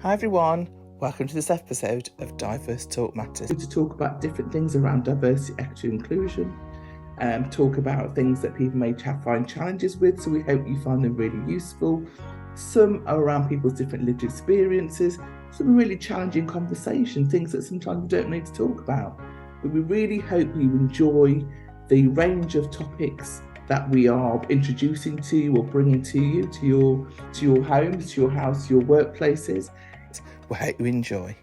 Hi everyone, welcome to this episode of Diverse Talk Matters. To talk about different things around diversity, equity, inclusion, talk about things that people may find challenges with, so we hope you find them really useful. Some are around people's different lived experiences, some really challenging conversation, things that sometimes we don't need to talk about. But we really hope you enjoy the range of topics that we are introducing to you or bringing to you, to your homes, to your house, to your workplaces. We hope you enjoy.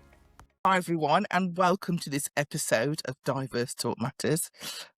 Hi everyone, and welcome to this episode of Diverse Talk Matters.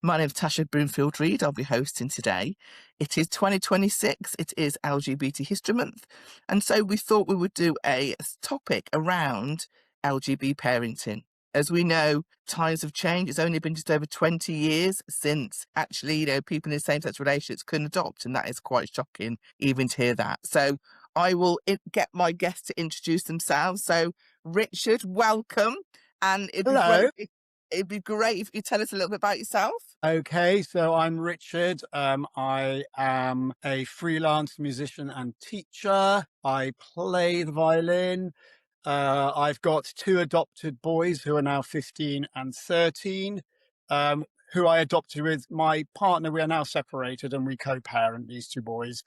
My name is Natasha Broomfield-Reed. I'll be hosting today. It is 2026. It is LGBT History Month, and so we thought we would do a topic around LGB parenting. As we know, times have changed. It's only been just over 20 years since actually, people in same-sex relationships can adopt, and that is quite shocking even to hear that. So I will get my guests to introduce themselves. So Richard, welcome. And Hello. It'd be great if you tell us a little bit about yourself. Okay, so I'm Richard. I am a freelance musician and teacher. I play the violin. I've got two adopted boys who are now 15 and 13, who I adopted with my partner. We are now separated and we co-parent these two boys.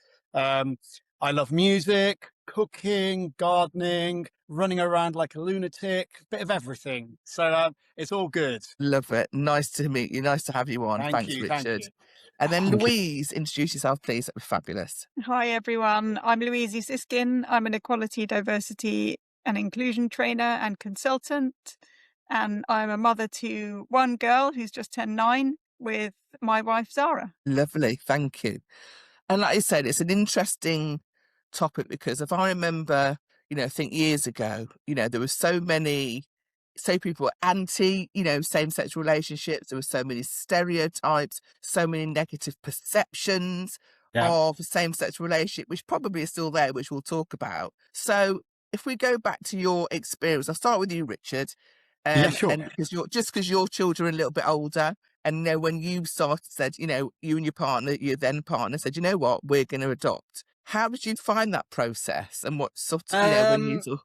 I love music, cooking, gardening, running around like a lunatic, bit of everything. So it's all good. Love it. Nice to meet you. Nice to have you on. Thanks, Richard. Thank you. And then Thank you. Louise, introduce yourself, please. That'd be fabulous. Hi, everyone. I'm Louise Usiskin. I'm an equality, diversity and inclusion trainer and consultant. And I'm a mother to one girl who's just turned 9 with my wife, Zara. Lovely. Thank you. And like I said, it's an interesting topic because if I remember, I think years ago, there were so people were anti, same-sex relationships. There were so many stereotypes, so many negative perceptions of a same-sex relationship, which probably is still there, which we'll talk about. So if we go back to your experience, I'll start with you, Richard. Sure. And because your children are a little bit older, and when you said, you and your then partner said, you know what, we're going to adopt. How did you find that process, and what sort of, when you sort of...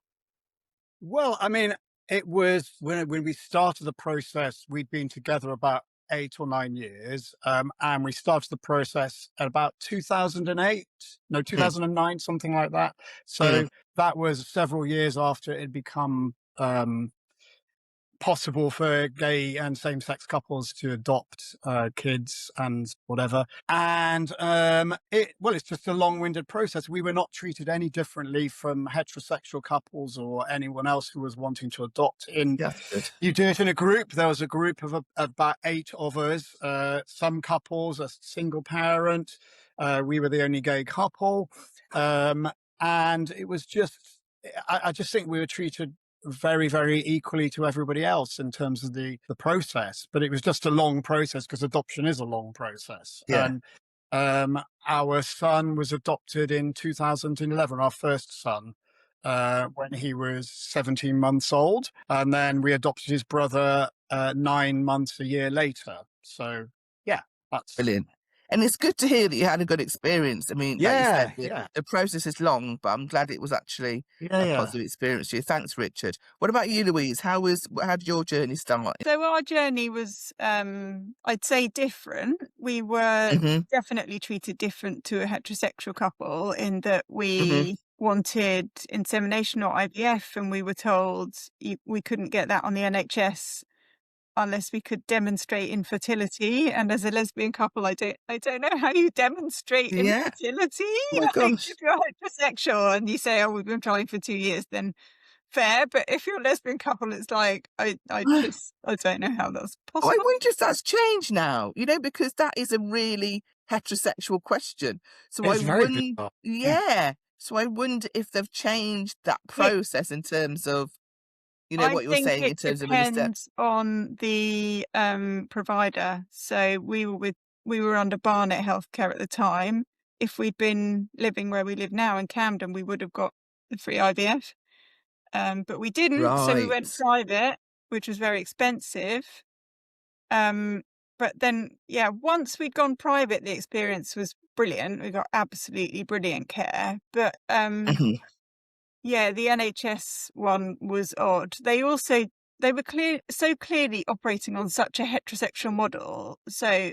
Well, I mean, it was when we started the process, we'd been together about 8 or 9 years, and we started the process at about 2009, something like that. So that was several years after it had become possible for gay and same-sex couples to adopt kids and whatever. And it's just a long-winded process. We were not treated any differently from heterosexual couples or anyone else who was wanting to adopt. You do it in a group. There was a group of about 8 of us. Some couples, a single parent. We were the only gay couple. And it was just, I just think we were treated very, very equally to everybody else in terms of the process, but it was just a long process because adoption is a long process. And our son was adopted in 2011, our first son, when he was 17 months old, and then we adopted his brother 9 months, a year later. So that's brilliant. And it's good to hear that you had a good experience. I mean, like you said, the process is long, but I'm glad it was actually a positive experience for you. Thanks, Richard. What about you, Louise? How did your journey start? So our journey was, I'd say, different. We were definitely treated different to a heterosexual couple in that we wanted insemination or IVF, and we were told we couldn't get that on the NHS unless we could demonstrate infertility. And as a lesbian couple, I don't know how you demonstrate infertility. Oh my gosh. If you're heterosexual and you say, "Oh, we've been trying for 2 years," then fair. But if you're a lesbian couple, it's like I don't know how that's possible. I wonder if that's changed now. Because that is a really heterosexual question. So it's So I wonder if they've changed that process in terms of. What you're saying in terms of it depends on the provider. So we were under Barnet Healthcare at the time. If we'd been living where we live now in Camden, we would have got the free IVF. But we didn't, so we went private, which was very expensive. But then, once we'd gone private, the experience was brilliant. We got absolutely brilliant care. But Yeah, the NHS one was odd. They were so clearly operating on such a heterosexual model. So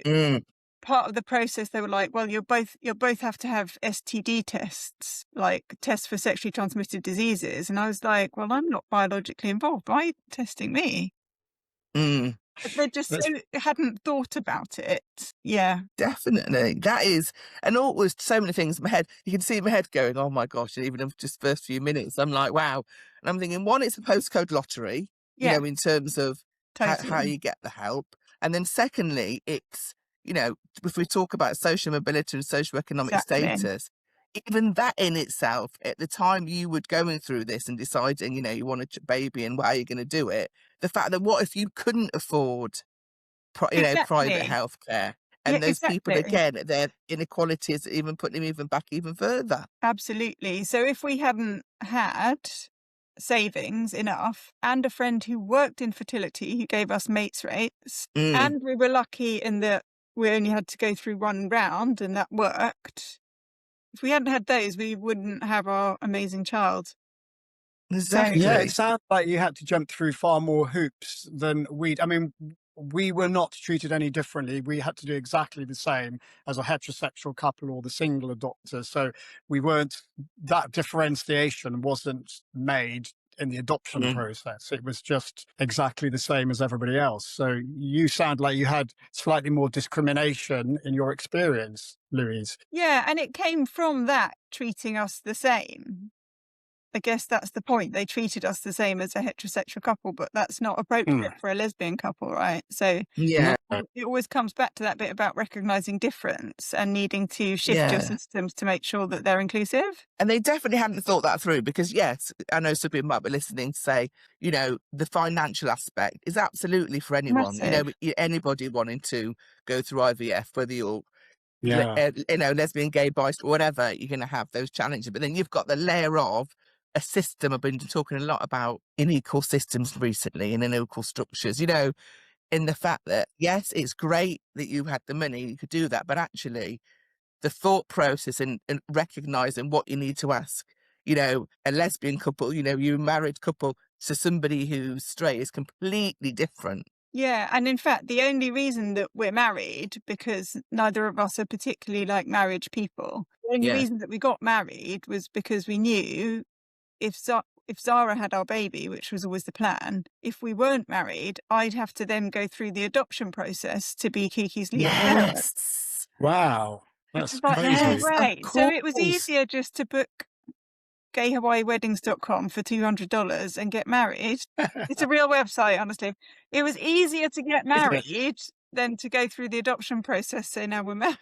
part of the process, they were like, well, you'll both have to have STD tests, like tests for sexually transmitted diseases. And I was like, well, I'm not biologically involved. Why are you testing me? But they just hadn't thought about it. Yeah. Definitely. That is, and all was so many things in my head. You can see in my head going, oh my gosh, and even in just first few minutes, I'm like, wow. And I'm thinking, one, it's a postcode lottery, Yeah. you know, in terms of Totally. how you get the help. And then secondly, it's, you know, if we talk about social mobility and socioeconomic status, even that in itself, at the time you were going through this and deciding, you know, you want a baby and how you're going to do it, the fact that what if you couldn't afford, you know, private healthcare? And those people, again, their inequalities even putting them even back even further. Absolutely. So if we hadn't had savings enough and a friend who worked in fertility who gave us mates rates, and we were lucky in that we only had to go through one round and that worked. If we hadn't had those, we wouldn't have our amazing child. Exactly. Yeah, it sounds like you had to jump through far more hoops than we were not treated any differently. We had to do exactly the same as a heterosexual couple or the single adopter. So we weren't, that differentiation wasn't made in the adoption process. It was just exactly the same as everybody else. So you sound like you had slightly more discrimination in your experience, Louise. Yeah, and it came from that treating us the same. I guess that's the point. They treated us the same as a heterosexual couple, but that's not appropriate for a lesbian couple, right? So yeah, it always comes back to that bit about recognizing difference and needing to shift your systems to make sure that they're inclusive. And they definitely hadn't thought that through because, yes, I know some people might be listening to say, you know, the financial aspect is absolutely for anyone. Massive. You know, anybody wanting to go through IVF, whether you're you know, lesbian, gay, bisexual, whatever, you're going to have those challenges. But then you've got the layer of a system. I've been talking a lot about unequal systems recently and unequal structures, you know, in the fact that, yes, it's great that you had the money, you could do that, but actually the thought process and recognizing what you need to ask, you know, a lesbian couple, you know, you married couple to somebody who's straight is completely different. Yeah, and in fact, the only reason that we're married, because neither of us are particularly like marriage people, the only reason that we got married was because we knew if Zara had our baby, which was always the plan, if we weren't married, I'd have to then go through the adoption process to be Kiki's legal parent. Yes. Wow. That's like, crazy. right. So it was easier just to book gayhawaiiweddings.com for $200 and get married. It's a real website, honestly. It was easier to get married than to go through the adoption process. So now we're married.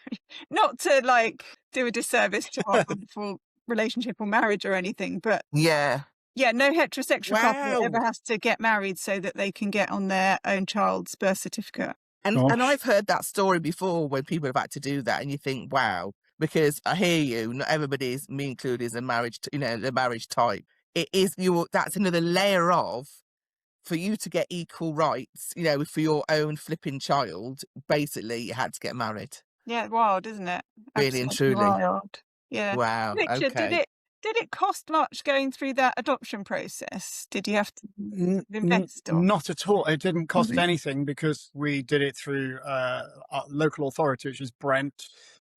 Not to like do a disservice to our wonderful relationship or marriage or anything, but no heterosexual couple ever has to get married so that they can get on their own child's birth certificate. And I've heard that story before when people have had to do that, and you think, wow. Because I hear you, not everybody is, me included, is a marriage, you know, the marriage type. It is that's another layer of, for you to get equal rights, you know, for your own flipping child, basically you had to get married. Yeah, wild, isn't it? Really and truly. Wild. Yeah. Wow. Richard, okay. Did it cost much going through that adoption process? Did you have to invest? Not at all. It didn't cost anything because we did it through our local authority, which is Brent.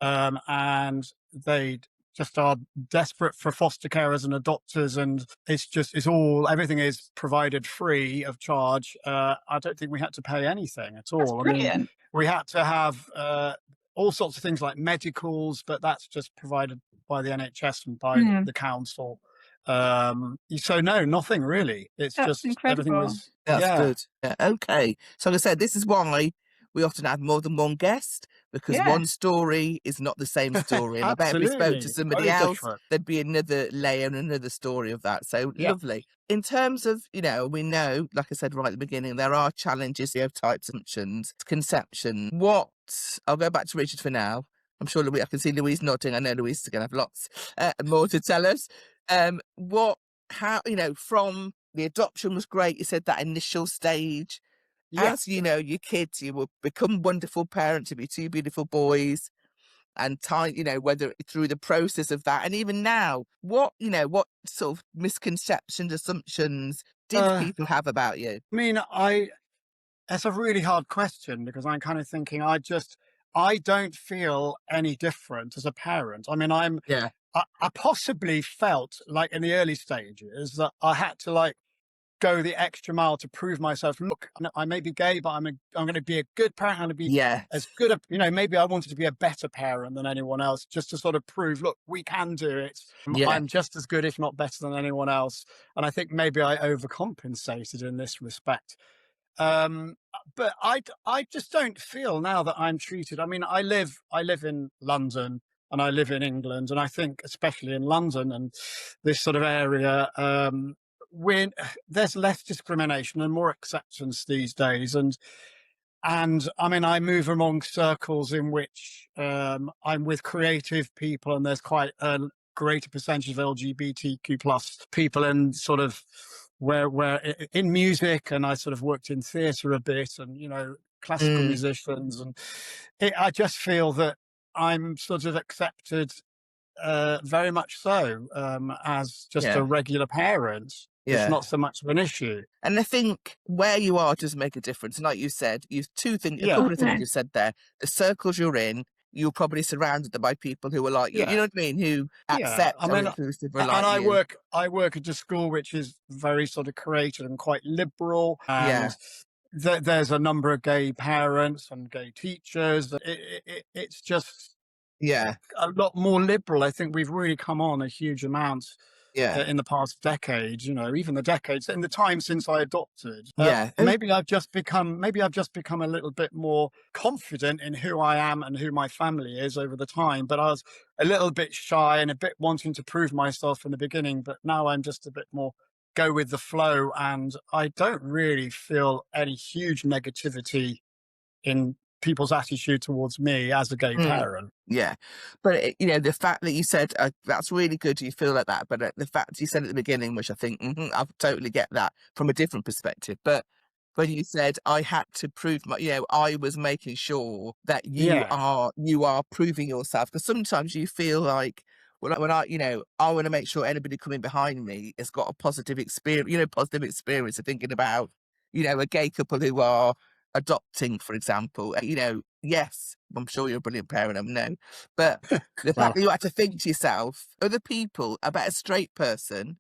And they just are desperate for foster carers and adopters, and everything is provided free of charge. I don't think we had to pay anything at all. That's brilliant. I mean, we had to have all sorts of things like medicals, but that's just provided by the NHS and by the council. So no, nothing really. It's that's just incredible. Everything was. That's good. Yeah, okay. So like I said, this is why we often have more than one guest, because one story is not the same story. And I bet if we spoke to somebody else, there'd be another layer and another story of that. So lovely. In terms of, you know, we know, like I said right at the beginning, there are challenges, stereotypes, assumptions, conception. I'll go back to Richard for now. I'm sure I can see Louise nodding. I know Louise is going to have lots more to tell us. How, you know, from the adoption was great. You said that initial stage. As you know, your kids, you will become wonderful parents of your two beautiful boys. and time, whether through the process of that, and even now, what sort of misconceptions, assumptions did people have about you? I mean, that's a really hard question, because I'm kind of thinking, I don't feel any different as a parent. I mean, Yeah. I possibly felt like in the early stages that I had to like go the extra mile to prove myself. Look, I may be gay, but I'm going to be a good parent. I'm going to be Yes. as good a, maybe I wanted to be a better parent than anyone else, just to sort of prove, look, we can do it. Yeah. I'm just as good, if not better, than anyone else. And I think maybe I overcompensated in this respect. But I just don't feel now that I'm treated. I mean, I live in London and I live in England, and I think especially in London and this sort of area, when there's less discrimination and more acceptance these days, and I mean, I move among circles in which I'm with creative people, and there's quite a greater percentage of LGBTQ plus people in sort of where in music, and I sort of worked in theatre a bit, and classical musicians, and I just feel that I'm sort of accepted very much so as just a regular parent. It's not so much of an issue. And I think where you are does make a difference. And like you said, a couple of things you said there. The circles you're in, you're probably surrounded by people who are like you. You know what I mean? Who accept I mean, inclusive, and I work at a school which is very sort of creative and quite liberal. And there's a number of gay parents and gay teachers. It's just a lot more liberal. I think we've really come on a huge amount in the past decade, even the decades in the time since I adopted. Maybe I've just become a little bit more confident in who I am and who my family is over the time. But I was a little bit shy and a bit wanting to prove myself in the beginning. But now I'm just a bit more go with the flow, and I don't really feel any huge negativity in people's attitude towards me as a gay parent. Yeah. But, the fact that you said, that's really good, you feel like that. But the fact you said at the beginning, which I think, I totally get that from a different perspective. But when you said, I had to prove I was making sure that you are proving yourself. Because sometimes you feel like, when I want to make sure anybody coming behind me has got a positive experience of thinking about, a gay couple who are adopting, for example. Yes, I'm sure you're a brilliant parent, I know. But the fact that you had to think to yourself, other people about a straight person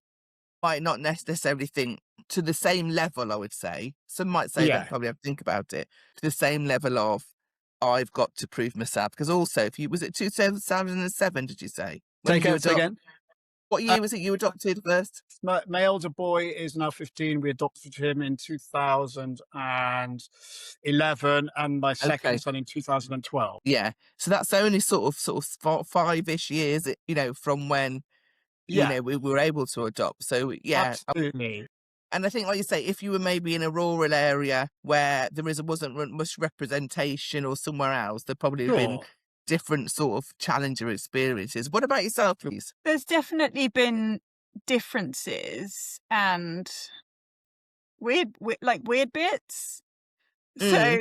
might not necessarily think to the same level, I would say. Some might say that, probably have to think about it, to the same level of, I've got to prove myself. Because also, was it 2007, did you say? Say again. What year was it you adopted first? My older boy is now 15. We adopted him in 2011, and my second son in 2012. Yeah. So that's only sort of 5-ish years, from when, we were able to adopt. So, absolutely. And I think, like you say, if you were maybe in a rural area where there wasn't much representation, or somewhere else, there probably have been different sort of challenger experiences. What about yourself, Louise? There's definitely been differences and weird bits. So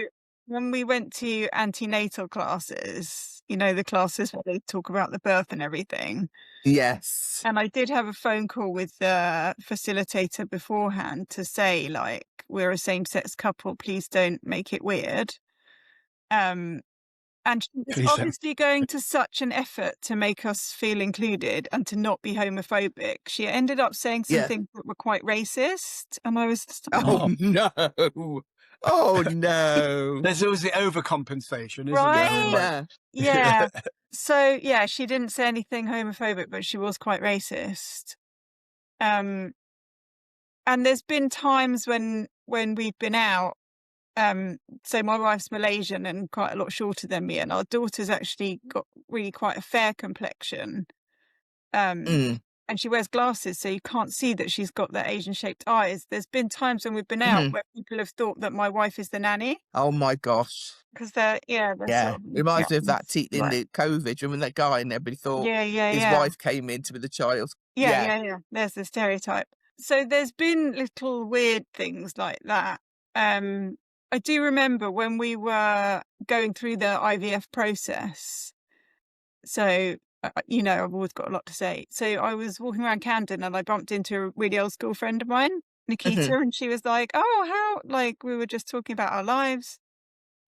when we went to antenatal classes, the classes where they talk about the birth and everything. Yes. And I did have a phone call with the facilitator beforehand to say, like, we're a same-sex couple, please don't make it weird. And she was obviously going to such an effort to make us feel included and to not be homophobic. She ended up saying some things that were quite racist. And I was just like, oh, no. Oh, no. There's always the overcompensation, isn't there? Yeah. So, she didn't say anything homophobic, but she was quite racist. And there's been times when we've been out. So my wife's Malaysian and quite a lot shorter than me, and our daughter's actually got really quite a fair complexion. And she wears glasses, so you can't see that she's got the Asian-shaped eyes. There's been times when we've been out where people have thought that my wife is the nanny. Oh my gosh! Because they're sort of, reminds me of that in the COVID, when that guy and everybody thought his wife came in to be the child. Yeah. There's the stereotype. So there's been little weird things like that. I do remember when we were going through the IVF process, So, I've always got a lot to say. So I was walking around Camden and I bumped into a really old school friend of mine, Nikita, and she was like, "Oh, we were just talking about our lives."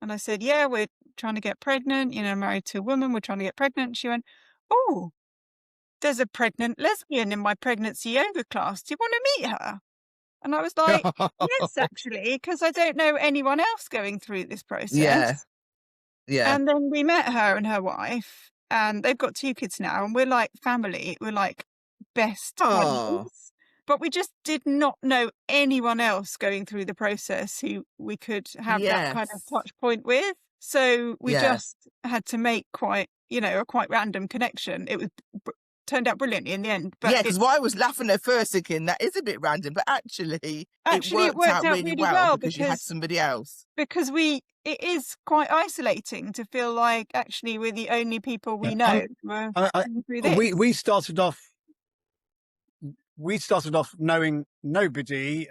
And I said, "Yeah, we're trying to get pregnant, married to a woman, we're trying to get pregnant." She went, "Oh, there's a pregnant lesbian in my pregnancy yoga class. Do you want to meet her?" And I was like, "Yes, actually, because I don't know anyone else going through this Yeah. process." Yeah. And then we met her and her wife, and they've got 2 kids now, and we're like family. We're like best Oh, buddies. But we just did not know anyone else going through the process who we could have that kind of yes. touch point with. So we Yeah. just had to make quite a quite random connection. It was turned out brilliantly in the end. Yeah, But because I was laughing at first thinking that is a bit random, but actually it it worked out really well because you had somebody else. because it is quite isolating to feel like actually we're the only people we Yeah. know who are going through this. We started off knowing nobody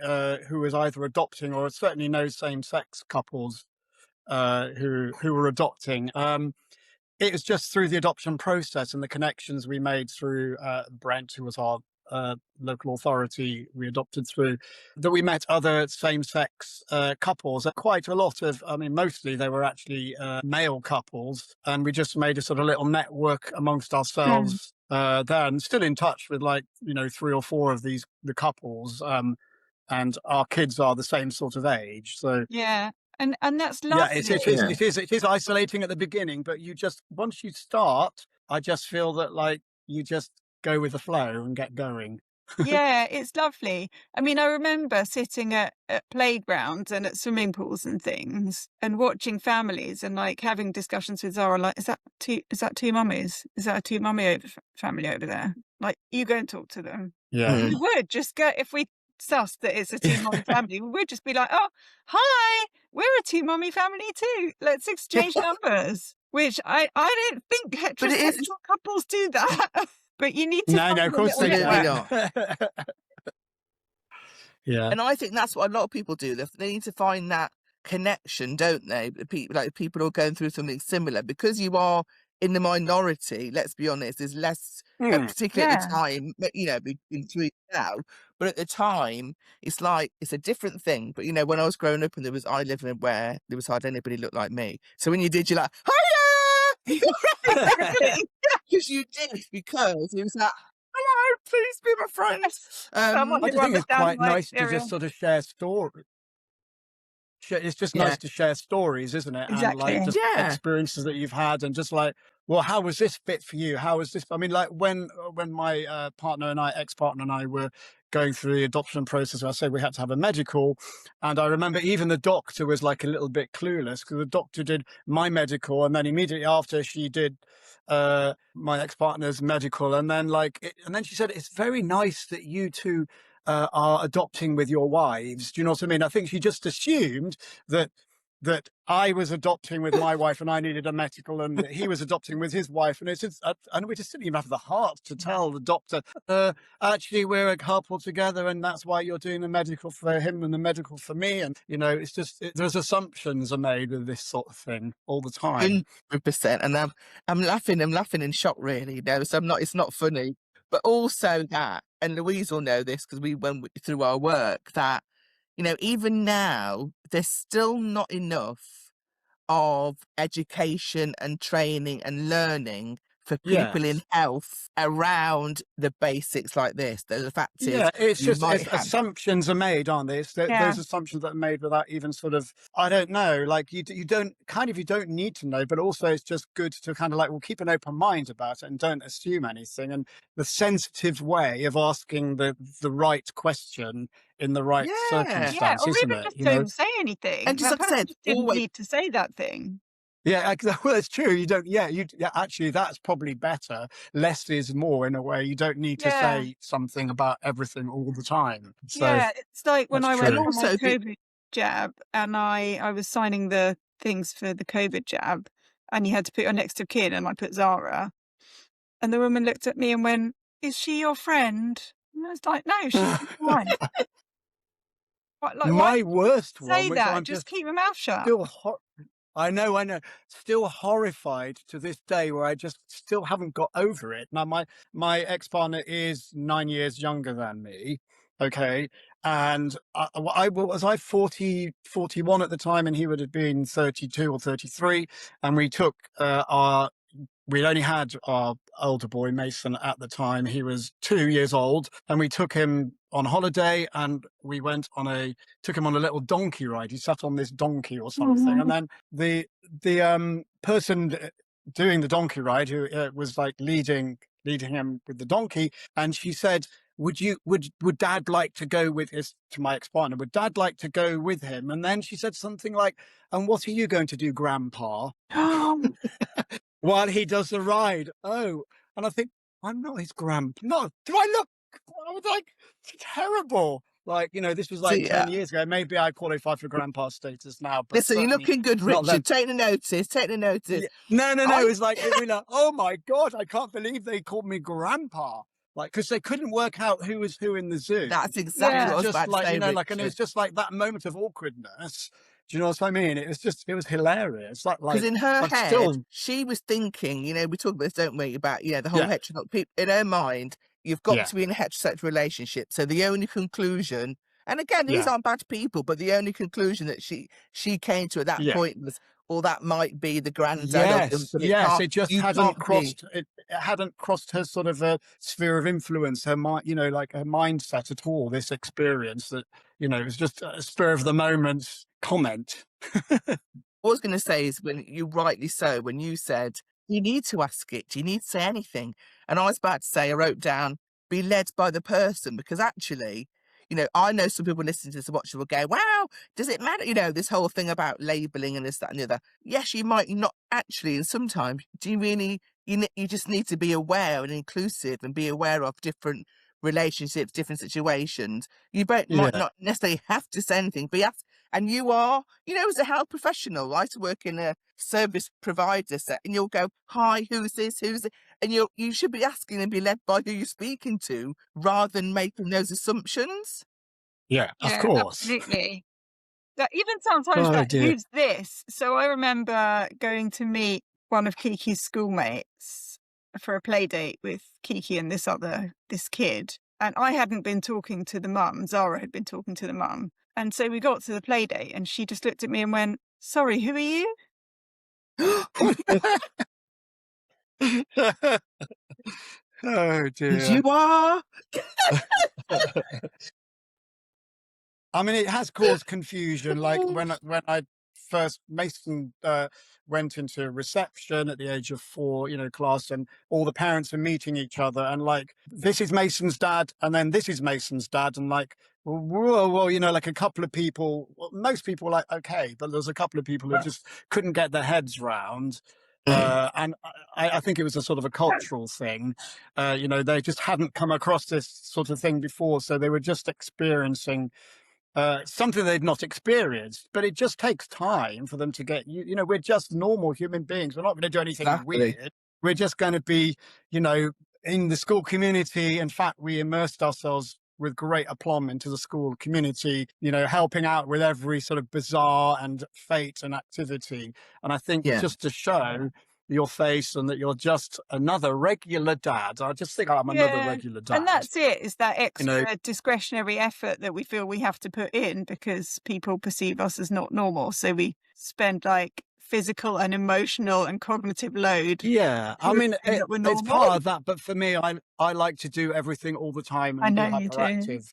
who was either adopting, or certainly no same-sex couples who were adopting. It was just through the adoption process and the connections we made through Brent, who was our local authority we adopted through, that we met other same-sex couples. Quite a lot of, mostly they were actually male couples, and we just made a sort of little network amongst ourselves there, and still in touch with 3 or 4 of the couples, and our kids are the same sort of age. So Yeah. And that's yeah, lovely. it is isolating at the beginning, but you just, once you start, I just feel that you just go with the flow and get going. Yeah, it's lovely. I mean, I remember sitting at playgrounds and at swimming pools and things and watching families and having discussions with Zara, like, is that two mummies? Is that a 2 mummy family over there? Like, you go and talk to them. Yeah. We would just go, if we sussed that it's a 2 mummy family, we would just be like, "Oh, hi, we're a 2 mummy family too. Let's exchange numbers." Which I don't think But it is heterosexual couples do that. But you need to No, find of a course little they Absolutely network. not. Yeah. And I think that's what a lot of people do. They need to find that connection, don't they? People who are going through something similar, because you are in the minority. Let's be honest, there's less, particularly at the time. Between 3 now, but at the time, it's a different thing. But when I was growing up and I lived in where there was hardly anybody looked like me. So when you did, you're like, hiya, Exactly. because you did, because it was like, hello, please be my friend. Someone I who just think it's quite understands my nice to just experience. sort of share stories. It's just Yeah. nice to share stories, isn't it? Exactly. And just Yeah. experiences that you've had, and just well, how was this fit for you? How was this? I mean, when my ex-partner and I were going through the adoption process, I said we had to have a medical, and I remember even the doctor was a little bit clueless, because the doctor did my medical, and then immediately after she did my ex-partner's medical, and then and then she said, "It's very nice that you two are adopting with your wives." Do you know what I mean? I think she just assumed that I was adopting with my wife and I needed a medical, and that he was adopting with his wife, and and we just didn't even have the heart to tell the doctor, actually we're a couple together, and that's why you're doing the medical for him and the medical for me. And it's just there's assumptions are made with this sort of thing all the time. 100%. And I'm laughing in shock, really. So it's not funny. But also that, and Louise will know this because we went through our work, that even now there's still not enough of education and training and learning for people in health around the basics like this. The fact is, it's assumptions are made, aren't they? Those assumptions that are made without even sort of, I don't know, you don't need to know, but also it's just good to kind of keep an open mind about it and don't assume anything. And the sensitive way of asking the right question in the right circumstance, or isn't even it? just don't say anything. And just That like I person said, just didn't always. need to say that thing. Yeah, well, it's true. You don't. Yeah, actually, that's probably better. Less is more, in a way. You don't need to say something about everything all the time. So Yeah, it's like when I went true. for my COVID jab, and I was signing the things for the COVID jab, and you had to put your next of kin, and I put Zara, and the woman looked at me and went, "Is she your friend?" And I was like, "No, she's my wife." My worst one, say which that? I'm Just keep your mouth shut. still I know. Still horrified to this day, where I just still haven't got over it. Now, my ex-partner is 9 years younger than me, okay? And was I 41 at the time, and he would have been 32 or 33, and we took we'd only had our older boy, Mason, at the time. He was 2 years old, and we took him on holiday, and we took him on a little donkey ride. He sat on this donkey or something. And then the person doing the donkey ride, who was like leading him with the donkey, and she said, would Dad like to go with his, to my ex-partner, would Dad like to go with him? And then she said something like, and what are you going to do, Grandpa? While he does the ride. Oh, and I think, I'm not his grandpa. No, do I look? I was like, terrible. Like, this was like 10 years ago. Maybe I qualify for grandpa status now. But listen, you're looking good, Richard. Take the notice. Yeah. No. It was like, oh my God, I can't believe they called me grandpa. Like, because they couldn't work out who was who in the zoo. That's exactly what I was about to say, and it was just like that moment of awkwardness. Do you know what I mean? It was hilarious. Because in her head, she was thinking, we talk about this, don't we? About, the whole heterosexual people. In her mind, you've got to be in a heterosexual relationship. So the only conclusion, and again, these aren't bad people, but the only conclusion that she came to at that point was, or that might be the granddad. Yes, it just hadn't crossed. It hadn't crossed her sort of a sphere of influence, her mind, like her mindset at all. This experience that, it was just a spur of the moment comment. What I was going to say is, when you rightly so, when you said you need to ask it, you need to say anything, and I was about to say, I wrote down, be led by the person, because actually, I know some people listening to this and watching will go, wow, does it matter? This whole thing about labelling and this, that and the other. Yes, you might not actually, and sometimes do you really, you just need to be aware and inclusive and be aware of different relationships, different situations. You might not necessarily have to say anything, but and you are, as a health professional, I used to work in a service provider set, and you'll go, hi, who's this, and you should be asking and be led by who you're speaking to, rather than making those assumptions. Yeah, of course. Absolutely. That even sometimes, who's this? So I remember going to meet one of Kiki's schoolmates for a play date with Kiki and this kid. And I hadn't been talking to the mum. Zara had been talking to the mum. And so we got to the play date, and she just looked at me and went, sorry, who are you? Oh dear. You are. I mean, it has caused confusion. Like when I first, Mason went into reception at the age of 4, class, and all the parents are meeting each other, and like, this is Mason's dad, and then this is Mason's dad, and like, whoa, like a couple of people, most people were like, okay, but there's a couple of people who just couldn't get their heads round. And I think it was a sort of a cultural thing. They just hadn't come across this sort of thing before, so they were just experiencing something they'd not experienced. But it just takes time for them to get, we're just normal human beings. We're not going to do anything weird. We're just going to be, in the school community. In fact, we immersed ourselves with great aplomb into the school community, helping out with every sort of bizarre and fate and activity. And I think just to show your face and that you're just another regular dad. I just think I'm another regular dad. And that's it, is that extra discretionary effort that we feel we have to put in because people perceive us as not normal. So we spend like physical and emotional and cognitive load. Yeah, I mean, it's part of that. But for me, I like to do everything all the time and be hyperactive.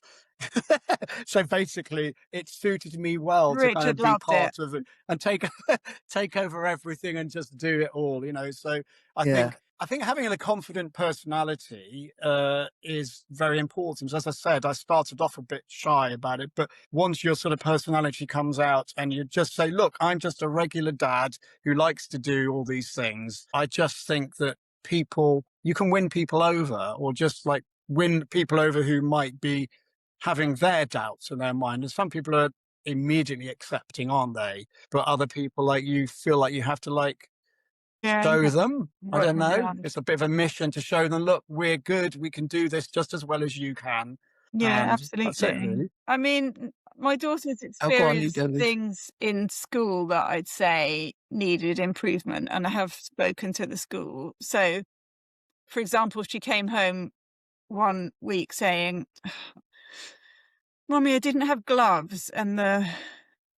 So basically, it suited me well to kind of be part of it and take over everything and just do it all. So I think having a confident personality is very important. As I said, I started off a bit shy about it, but once your sort of personality comes out and you just say, look, I'm just a regular dad who likes to do all these things. I just think that you can win people over, or just like win people over who might be having their doubts in their mind. And some people are immediately accepting, aren't they? But other people, like, you feel like you have to show them. I don't know. It's a bit of a mission to show them, look, we're good. We can do this just as well as you can. Yeah, absolutely. That's it, really. I mean, my daughter's Oh, go on, you experienced go, Liz. things in school that I'd say needed improvement, and I have spoken to the school. So, for example, she came home one week saying, "Mummy, I didn't have gloves, and the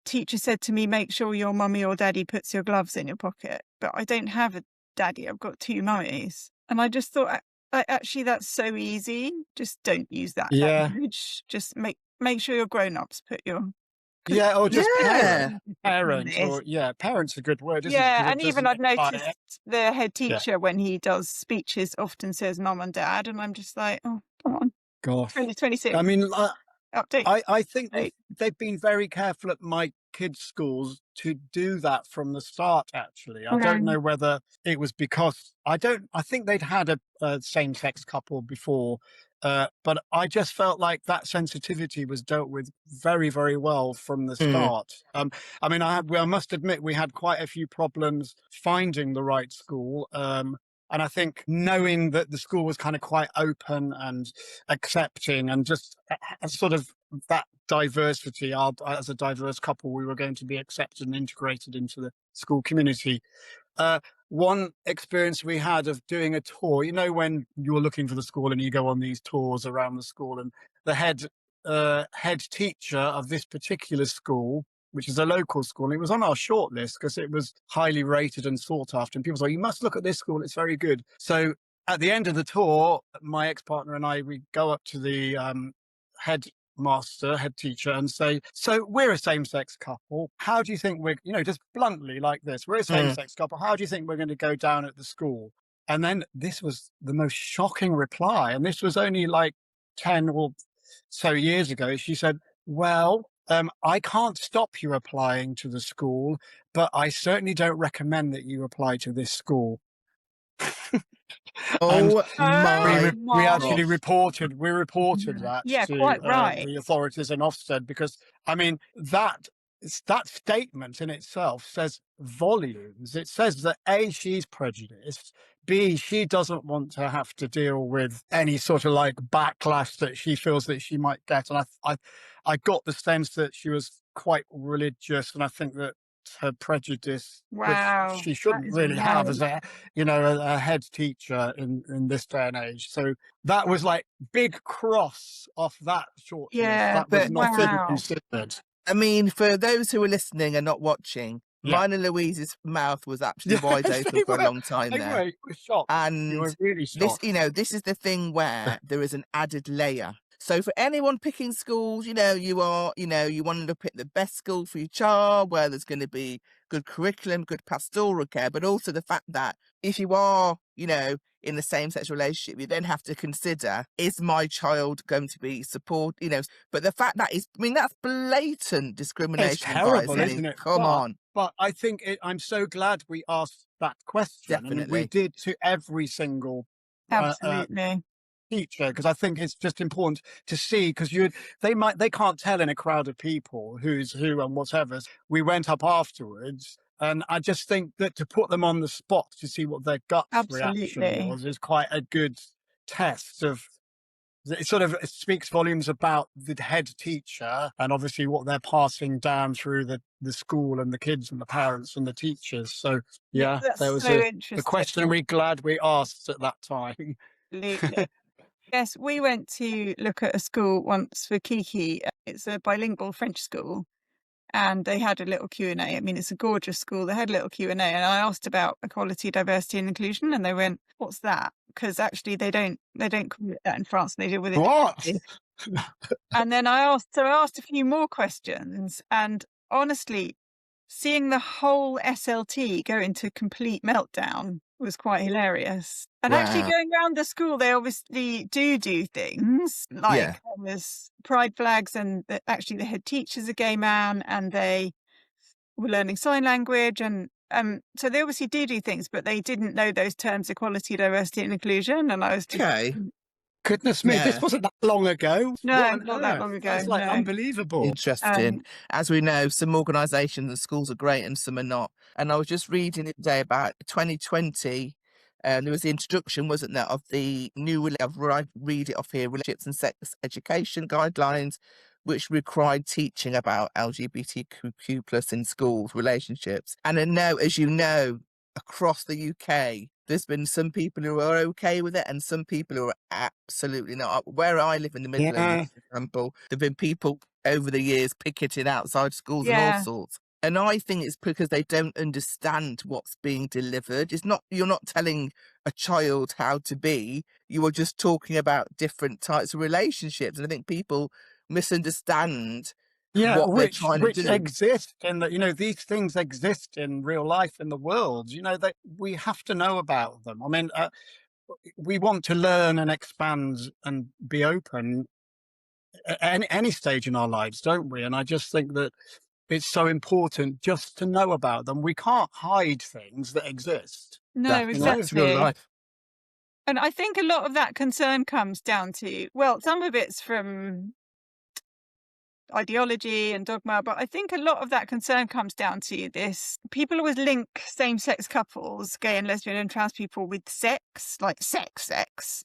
teacher said to me, make sure your mummy or daddy puts your gloves in your pocket. But I don't have a daddy, I've got two mummies." And I just thought, actually, that's so easy. Just don't use that Yeah. language. Just make sure your grown-ups put your... Yeah, or just Yeah. parents, or parents a good word, isn't it? 'Cause Yeah, it and even doesn't I've imply noticed it. the head Yeah. teacher, when he does speeches, often says mum and dad, and I'm just like, oh, come on, Gosh. 2026, I mean, update. I think they've been very careful at my kids' schools to do that from the start, actually. I don't know whether it was because I think they'd had a same-sex couple before, but I just felt like that sensitivity was dealt with very, very well from the start. I mean, I must admit we had quite a few problems finding the right school. And I think knowing that the school was kind of quite open and accepting, and just sort of that diversity, as a diverse couple, we were going to be accepted and integrated into the school community. One experience we had of doing a tour, you know, when you're looking for the school and you go on these tours around the school, and the head teacher of this particular school, which is a local school, and it was on our short list because it was highly rated and sought after, and people said, you must look at this school, it's very good. So at the end of the tour, my ex-partner and I, we go up to the head teacher, and say, so we're a same-sex couple, how do you think we're, just bluntly like this, we're a same-sex couple, how do you think we're going to go down at the school? And then this was the most shocking reply, and this was only like 10 or so years ago. She said, well, I can't stop you applying to the school, but I certainly don't recommend that you apply to this school. Oh my! We actually reported that to quite right. the authorities in Ofsted, because I mean that statement in itself says volumes. It says that A, she's prejudiced, B, she doesn't want to have to deal with any sort of like backlash that she feels that she might get. And I got the sense that she was quite religious, and I think that her prejudice, Wow, which she shouldn't really have as a head teacher in this day and age. So that was like big cross off that short list. That was not even considered. I mean, for those who are listening and not watching, mine and Louise's mouth was actually wide open for a long time there. You were shocked. And you were really shocked. This is the thing where there is an added layer. So for anyone picking schools, you want to pick the best school for your child, where there's going to be good curriculum, good pastoral care, but also the fact that if you are, in the same-sex relationship, you then have to consider, is my child going to be but the fact that that's blatant discrimination. It's terrible, isn't it? Come on. But I think I'm so glad we asked that question. Definitely. I mean, we did to every single teacher, because I think it's just important to see, because they can't tell in a crowd of people who's who and whatever. We went up afterwards, and I just think that to put them on the spot to see what their gut reaction was is quite a good test of. It speaks volumes about the head teacher, and obviously what they're passing down through the school and the kids and the parents and the teachers. So there was a question we're glad we asked at that time. Absolutely. Yes, we went to look at a school once for Kiki. It's a bilingual French school, and they had a little Q&A. I mean, it's a gorgeous school. They had a little Q&A, and I asked about equality, diversity and inclusion, and they went, what's that? Because actually they don't call it that in France. They deal with it. What? And then I asked a few more questions, and honestly, seeing the whole SLT go into complete meltdown was quite hilarious. And actually going around the school, they obviously do things like there's pride flags, and actually the head teacher's a gay man, and they were learning sign language, and so they obviously do things, but they didn't know those terms: equality, diversity and inclusion. And I was just, goodness me, this wasn't that long ago. No, not that long ago. It's like unbelievable. Interesting. As we know, some organisations and schools are great and some are not. And I was just reading the day about 2020, and there was the introduction, wasn't there, of the new, I'll read it off here, relationships and sex education guidelines, which required teaching about LGBTQ plus in schools, relationships. And I know, as you know, across the UK, there's been some people who are okay with it and some people who are absolutely not. Where I live in the Midlands, for example, there have been people over the years picketing outside schools and all sorts. And I think it's because they don't understand what's being delivered. It's not, you're not telling a child how to be, you are just talking about different types of relationships. And I think people misunderstand what they're trying to do. Which exist in that, you know, these things exist in real life in the world, you know, that we have to know about them. I mean, we want to learn and expand and be open at any stage in our lives, don't we? And I just think that it's so important just to know about them. We can't hide things that exist. No, That's real exactly. life. And I think a lot of that concern comes down to, well, some of it's from ideology and dogma, but I think a lot of that concern comes down to this. People always link same-sex couples, gay and lesbian and trans people, with sex, like sex.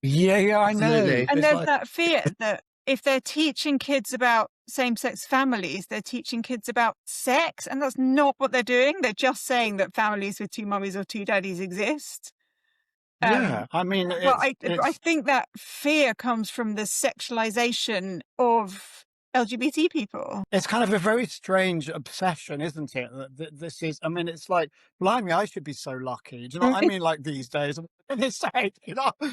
Yeah, I know. Absolutely. And It's there's like, that fear that if they're teaching kids about same-sex families, they're teaching kids about sex, and that's not what they're doing. They're just saying that families with two mummies or two daddies exist. yeah, I mean, Well, I think that fear comes from the sexualization of LGBT people. it's kind of a very strange obsession, isn't it? This is, I mean, it's like, blimey, I should be so lucky. Do you know what I mean? Like these days, in this age, you know, do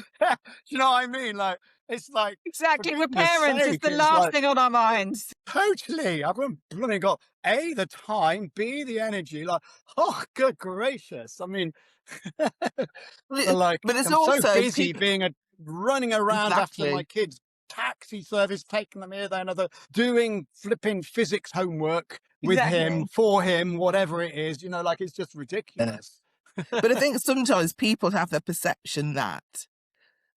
you know what I mean? Like, it's like, Exactly, for we're goodness parents. It's sake, the it's last like, thing on our minds. totally. I've blooming got A, the time, B, the energy. Like, oh, good gracious. I mean, so like, But it's I'm so also busy running around after my Exactly. kids, taxi service, taking them here, there, and other, doing flipping physics homework with him, Exactly. for him, whatever it is, you know, like it's just Yeah. ridiculous. But I think sometimes people have the perception that,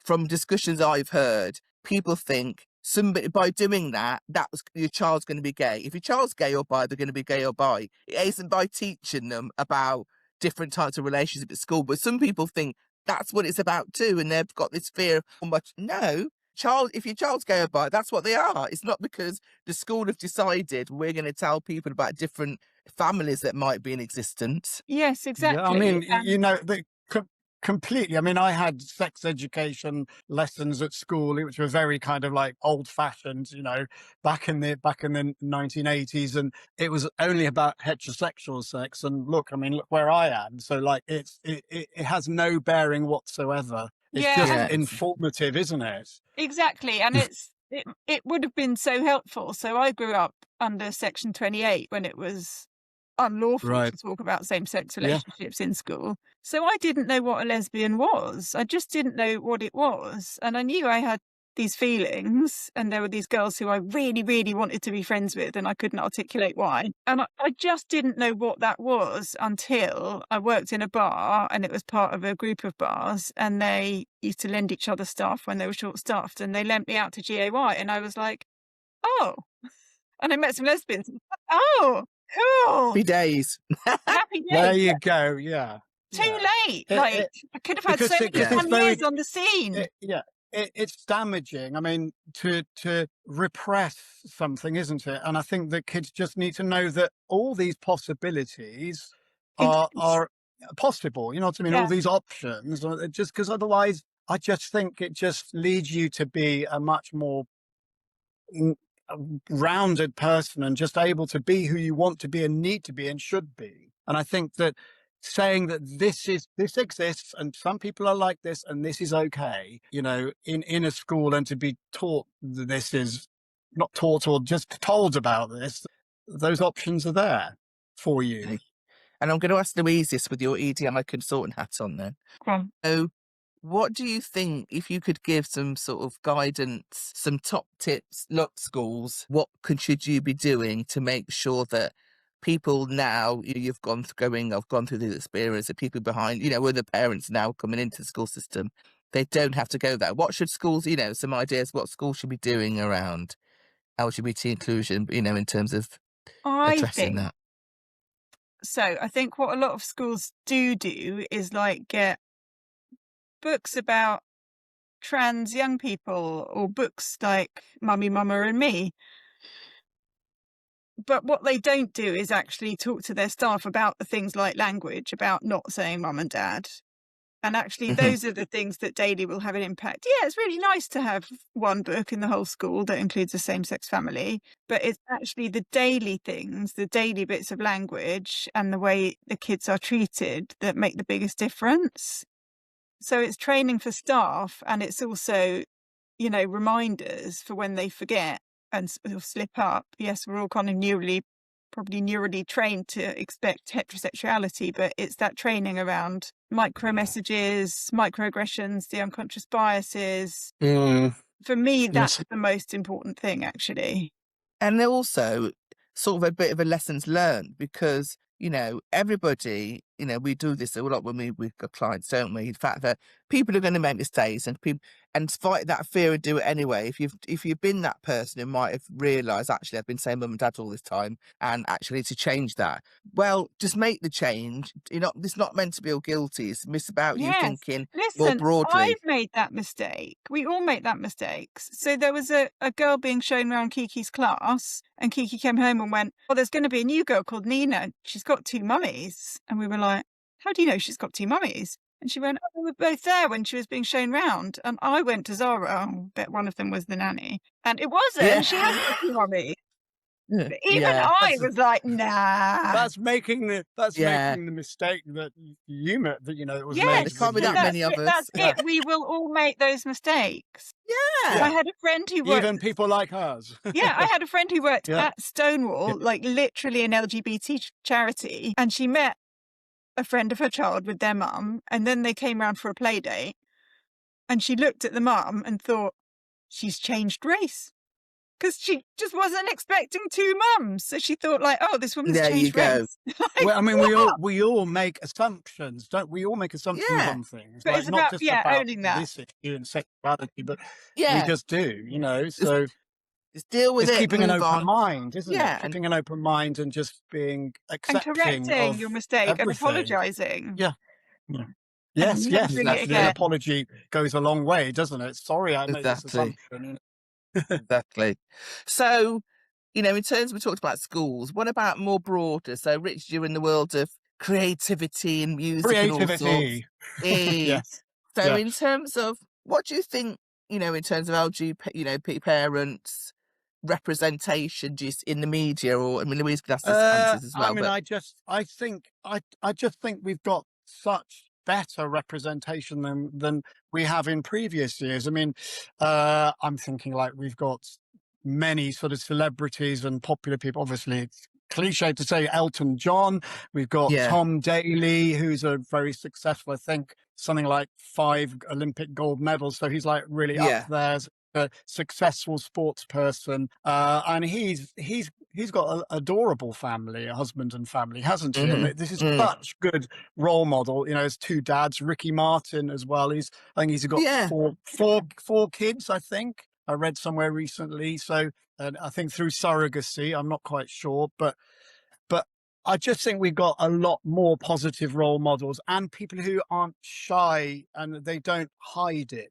from discussions I've heard, people think somebody, by doing that, your child's going to be gay. If your child's gay or bi, they're going to be gay or bi. It isn't by teaching them about different types of relationships at school. But some people think that's what it's about too, and they've got this fear of much. No, if your child's gay or bi, that's what they are. It's not because the school have decided we're going to tell people about different families that might be in existence. Yes, exactly. Yeah, I mean, you know, completely. I mean, I had sex education lessons at school, which were very kind of like old fashioned, you know, back in the 1980s, and it was only about heterosexual sex. And look, I mean, look where I am. So like, it has no bearing whatsoever. It's just Yeah. informative, isn't it? Exactly, and it would have been so helpful. So I grew up under Section 28 when it was unlawful Right. to talk about same-sex Yeah. relationships in school. So I didn't know what a lesbian was. I just didn't know what it was. And I knew I had these feelings, and there were these girls who I really, really wanted to be friends with, and I couldn't articulate why. And I just didn't know what that was until I worked in a bar, and it was part of a group of bars, and they used to lend each other stuff when they were short-staffed, and they lent me out to GAY, and I was like, oh. And I met some lesbians. Oh, cool. Happy days. Happy There days. you go. Yeah. Too Yeah. late. It- Like, it- I could have had because so it- many because it's fun very- years on the scene. It's damaging. I mean, to repress something, isn't it? And I think that kids just need to know that all these possibilities are possible. You know what I mean? Yeah. All these options, just because otherwise, I just think it just leads you to be a much more rounded person and just able to be who you want to be and need to be and should be. And I think that saying that this exists and some people are like this and this is okay, you know, in a school, and to be taught that this is not taught or just told about this, those options are there for you. Okay. And I'm going to ask Louise this with your EDI consultant hat on then. So what do you think, if you could give some sort of guidance, some top tips, schools, what should you be doing to make sure that people now, I've gone through this experience, that people behind, you know, other parents now coming into the school system, they don't have to go there. What should schools, you know, some ideas what schools should be doing around LGBT inclusion, you know, in terms of addressing that? So I think what a lot of schools do is like get books about trans young people, or books like Mummy, Mama and Me, But what they don't do is actually talk to their staff about the things like language, about not saying mum and dad. And actually, those are the things that daily will have an impact. Yeah, it's really nice to have one book in the whole school that includes a same-sex family, but it's actually the daily things, the daily bits of language and the way the kids are treated that make the biggest difference. So it's training for staff, and it's also, you know, reminders for when they forget and slip up. Yes, we're all kind of probably neurally trained to expect heterosexuality, but it's that training around micro messages, microaggressions, the unconscious biases. For me, that's the most important thing, actually. And also sort of a bit of a lessons learned, because, you know, everybody, you know, we do this a lot when we've got clients, don't we? The fact that people are going to make mistakes, and fight that fear and do it anyway. If you've been that person who might have realised, actually, I've been saying mum and dad all this time, and actually to change that, well, just make the change. You know, it's not meant to feel guilty. It's about you thinking more broadly. I've made that mistake. We all make that mistake. So there was a girl being shown around Kiki's class, and Kiki came home and went, "Oh, there's going to be a new girl called Nina. She's got 2 mummies." And we were like, "How do you know she's got 2 mummies?" And she went, "Oh, we were both there when she was being shown round." And I went to Zara. I bet one of them was the nanny. And it wasn't. Yeah. She hasn't got 2 mummies. Yeah. Even I was like, nah. That's making the mistake that you made. That, you know, it was made. There can't be that many of us. That's it. We will all make those mistakes. Yeah. I had a friend who worked. Even people like us. Yeah, I had a friend who worked at Stonewall, like literally an LGBT charity, and she met a friend of her child with their mum, and then they came round for a play date, and she looked at the mum and thought, she's changed race. Because she just wasn't expecting 2 mums. So she thought, like, oh, this woman's changed race. Like, well, I mean, we all make assumptions, don't we? All make assumptions on things. But like, it's not about, just about owning that. this issue and sexuality, but we just do, you know. So just deal with it. Keeping an open mind, isn't it? And keeping an open mind and just being accepting and correcting of your mistake everything. and apologising. Yeah. Yes. Actually, an apology goes a long way, doesn't it? Sorry, I made this assumption. Exactly. So, you know, in terms, we talked about schools. What about more broader? So, Rich, you're in the world of creativity and music. Creativity. Yes. So, in terms of, what do you think, you know, in terms of LGBT, you know, parents representation just in the media, or I mean, Louise could ask this answers as well. I mean, I just think we've got such better representation than we have in previous years. I mean, I'm thinking like we've got many sort of celebrities and popular people. Obviously, it's cliche to say Elton John. We've got Tom Daley, who's a very successful, I think, something like 5 Olympic gold medals. So he's like really up there as a successful sports person. And he's got an adorable family, a husband and family, hasn't he? And this is such good role model. You know, his 2 dads, Ricky Martin as well. I think he's got four kids, I think. I read somewhere recently. So, and I think through surrogacy, I'm not quite sure, but I just think we've got a lot more positive role models and people who aren't shy and they don't hide it.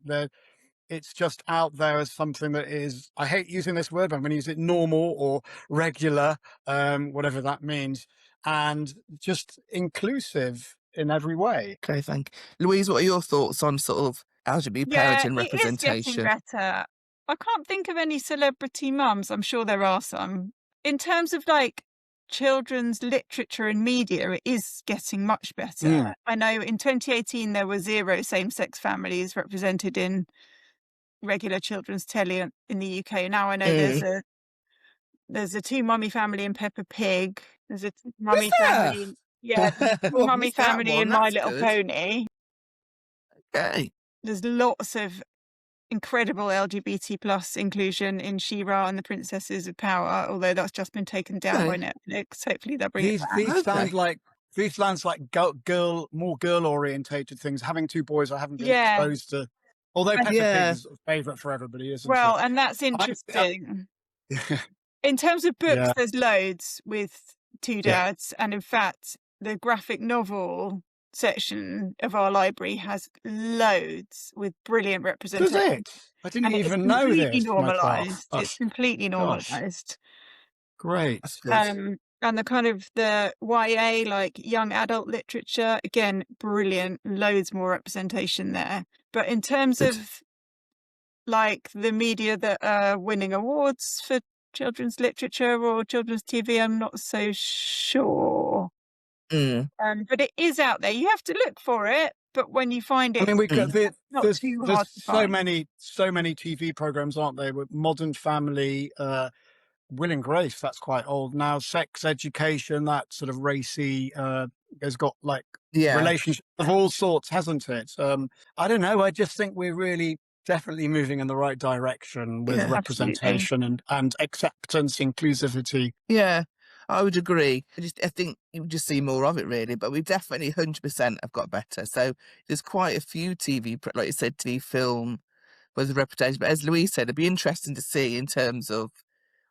It's just out there as something that is, I hate using this word, but I'm going to use it, normal or regular, whatever that means, and just inclusive in every way. Okay, thank you. Louise, what are your thoughts on sort of LGBT parenting representation? It is getting better. I can't think of any celebrity mums. I'm sure there are some. In terms of like children's literature and media, it is getting much better. I know in 2018 there were 0 same-sex families represented in regular children's telly in the UK. Now I know there's a 2-mummy family in Peppa Pig. There's a 2-mummy family. Mummy family in My Little Pony. Okay. There's lots of incredible LGBT plus inclusion in She-Ra and the Princesses of Power, although that's just been taken down by Netflix. Hopefully they'll bring it back. These sound like more girl orientated things. Having 2 boys, I haven't been exposed to. Although Peppa Pig is a favourite for everybody, isn't it? Well, and that's interesting. In terms of books, there's loads with 2 dads, and in fact, the graphic novel section of our library has loads with brilliant representation. Does it? I didn't even know this. Normalised. It's completely normalised. Great. That's good. And the kind of the YA, like young adult literature, again, brilliant, loads more representation there. But in terms Good. of like the media that are winning awards for children's literature or children's TV, I'm not so sure. But it is out there. You have to look for it, but when you find I it, mean, it's not there's too hard to so find. many TV programs, aren't there? With Modern Family, Will and Grace, that's quite old now. Sex Education, that sort of racy, has got like Yeah. relationships of all sorts, hasn't it? I don't know. I just think we're really definitely moving in the right direction with Yeah. representation and acceptance, inclusivity. Yeah, I would agree. I think you would just see more of it really, but we definitely 100% have got better. So there's quite a few like you said, TV, film with reputation. But as Louise said, it'd be interesting to see in terms of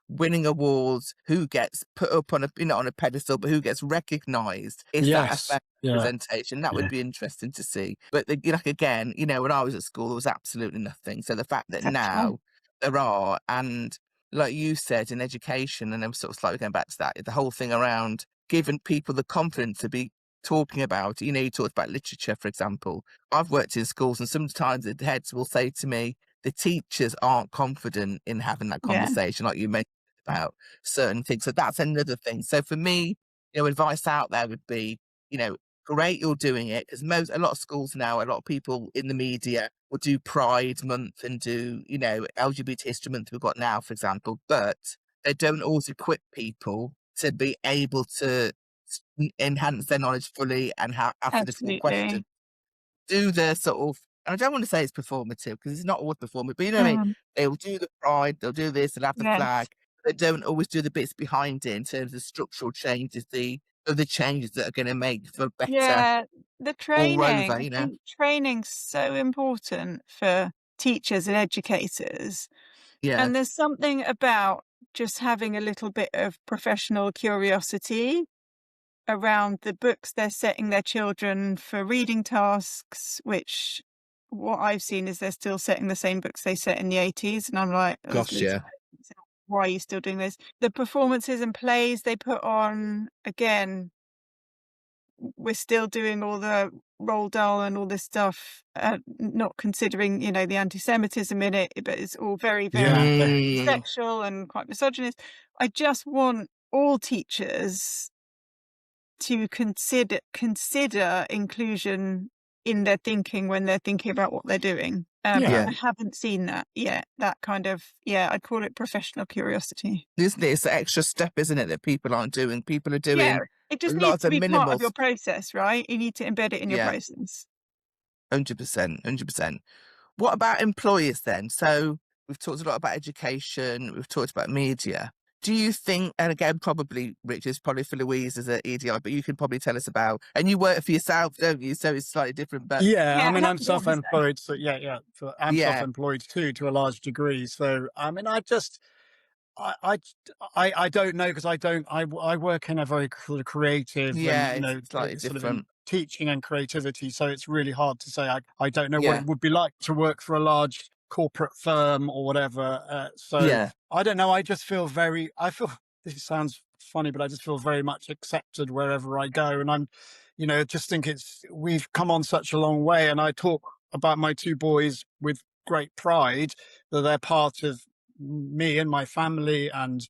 winning awards, who gets put up on on a pedestal, but who gets recognised. Is that a Yes. fair Yeah. representation? That would be interesting to see. But like again, when I was at school, there was absolutely nothing. So the fact that now there are, and like you said, in education, and I'm sort of slightly going back to that, the whole thing around giving people the confidence to be talking about, you talked about literature, for example. I've worked in schools, and sometimes the heads will say to me, the teachers aren't confident in having that conversation, like you mentioned about certain things. So that's another thing. So for me, advice out there would be, great you're doing it, because a lot of schools now, a lot of people in the media will do Pride Month and do, LGBT History Month we've got now, for example, but they don't always equip people to be able to enhance their knowledge fully and ask the difficult questions. Do the sort of, and I don't want to say it's performative because it's not always performative, but you know what I mean? They'll do the Pride, they'll do this, they'll have the flag. They don't always do the bits behind it in terms of structural changes, the changes that are going to make for better. Yeah, the training. All over, I think training's so important for teachers and educators. Yeah. And there's something about just having a little bit of professional curiosity around the books they're setting their children for reading tasks, which what I've seen is they're still setting the same books they set in the 80s. And I'm like, Gosh, yeah. Why are you still doing this? The performances and plays they put on, again, we're still doing all the Roald Dahl and all this stuff, not considering, the anti-Semitism in it, but it's all very, very sexual and quite misogynist. I just want all teachers to consider inclusion in their thinking when they're thinking about what they're doing. I haven't seen that yet. That kind of, I'd call it professional curiosity. Isn't it? It's the extra step, isn't it, that people aren't doing? People are doing it just needs to be part of your process, right? You need to embed it in your process. 100%, 100%. What about employers then? So we've talked a lot about education, we've talked about media. Do you think, and again, probably, Rich, is probably for Louise as an EDI, but you can probably tell us about, and you work for yourself, don't you? So it's slightly different, but... I mean, I'm self-employed, so I'm self-employed too, to a large degree. So, I mean, I don't know, because I work in a very sort of creative, and, slightly sort different. of teaching and creativity. So it's really hard to say. I don't know what it would be like to work for a large corporate firm or whatever. I don't know. I just feel this sounds funny, but I just feel very much accepted wherever I go. And I'm, just think we've come on such a long way. And I talk about my two boys with great pride that they're part of me and my family. And,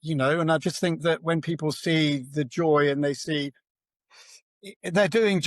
and I just think that when people see the joy and they see they're doing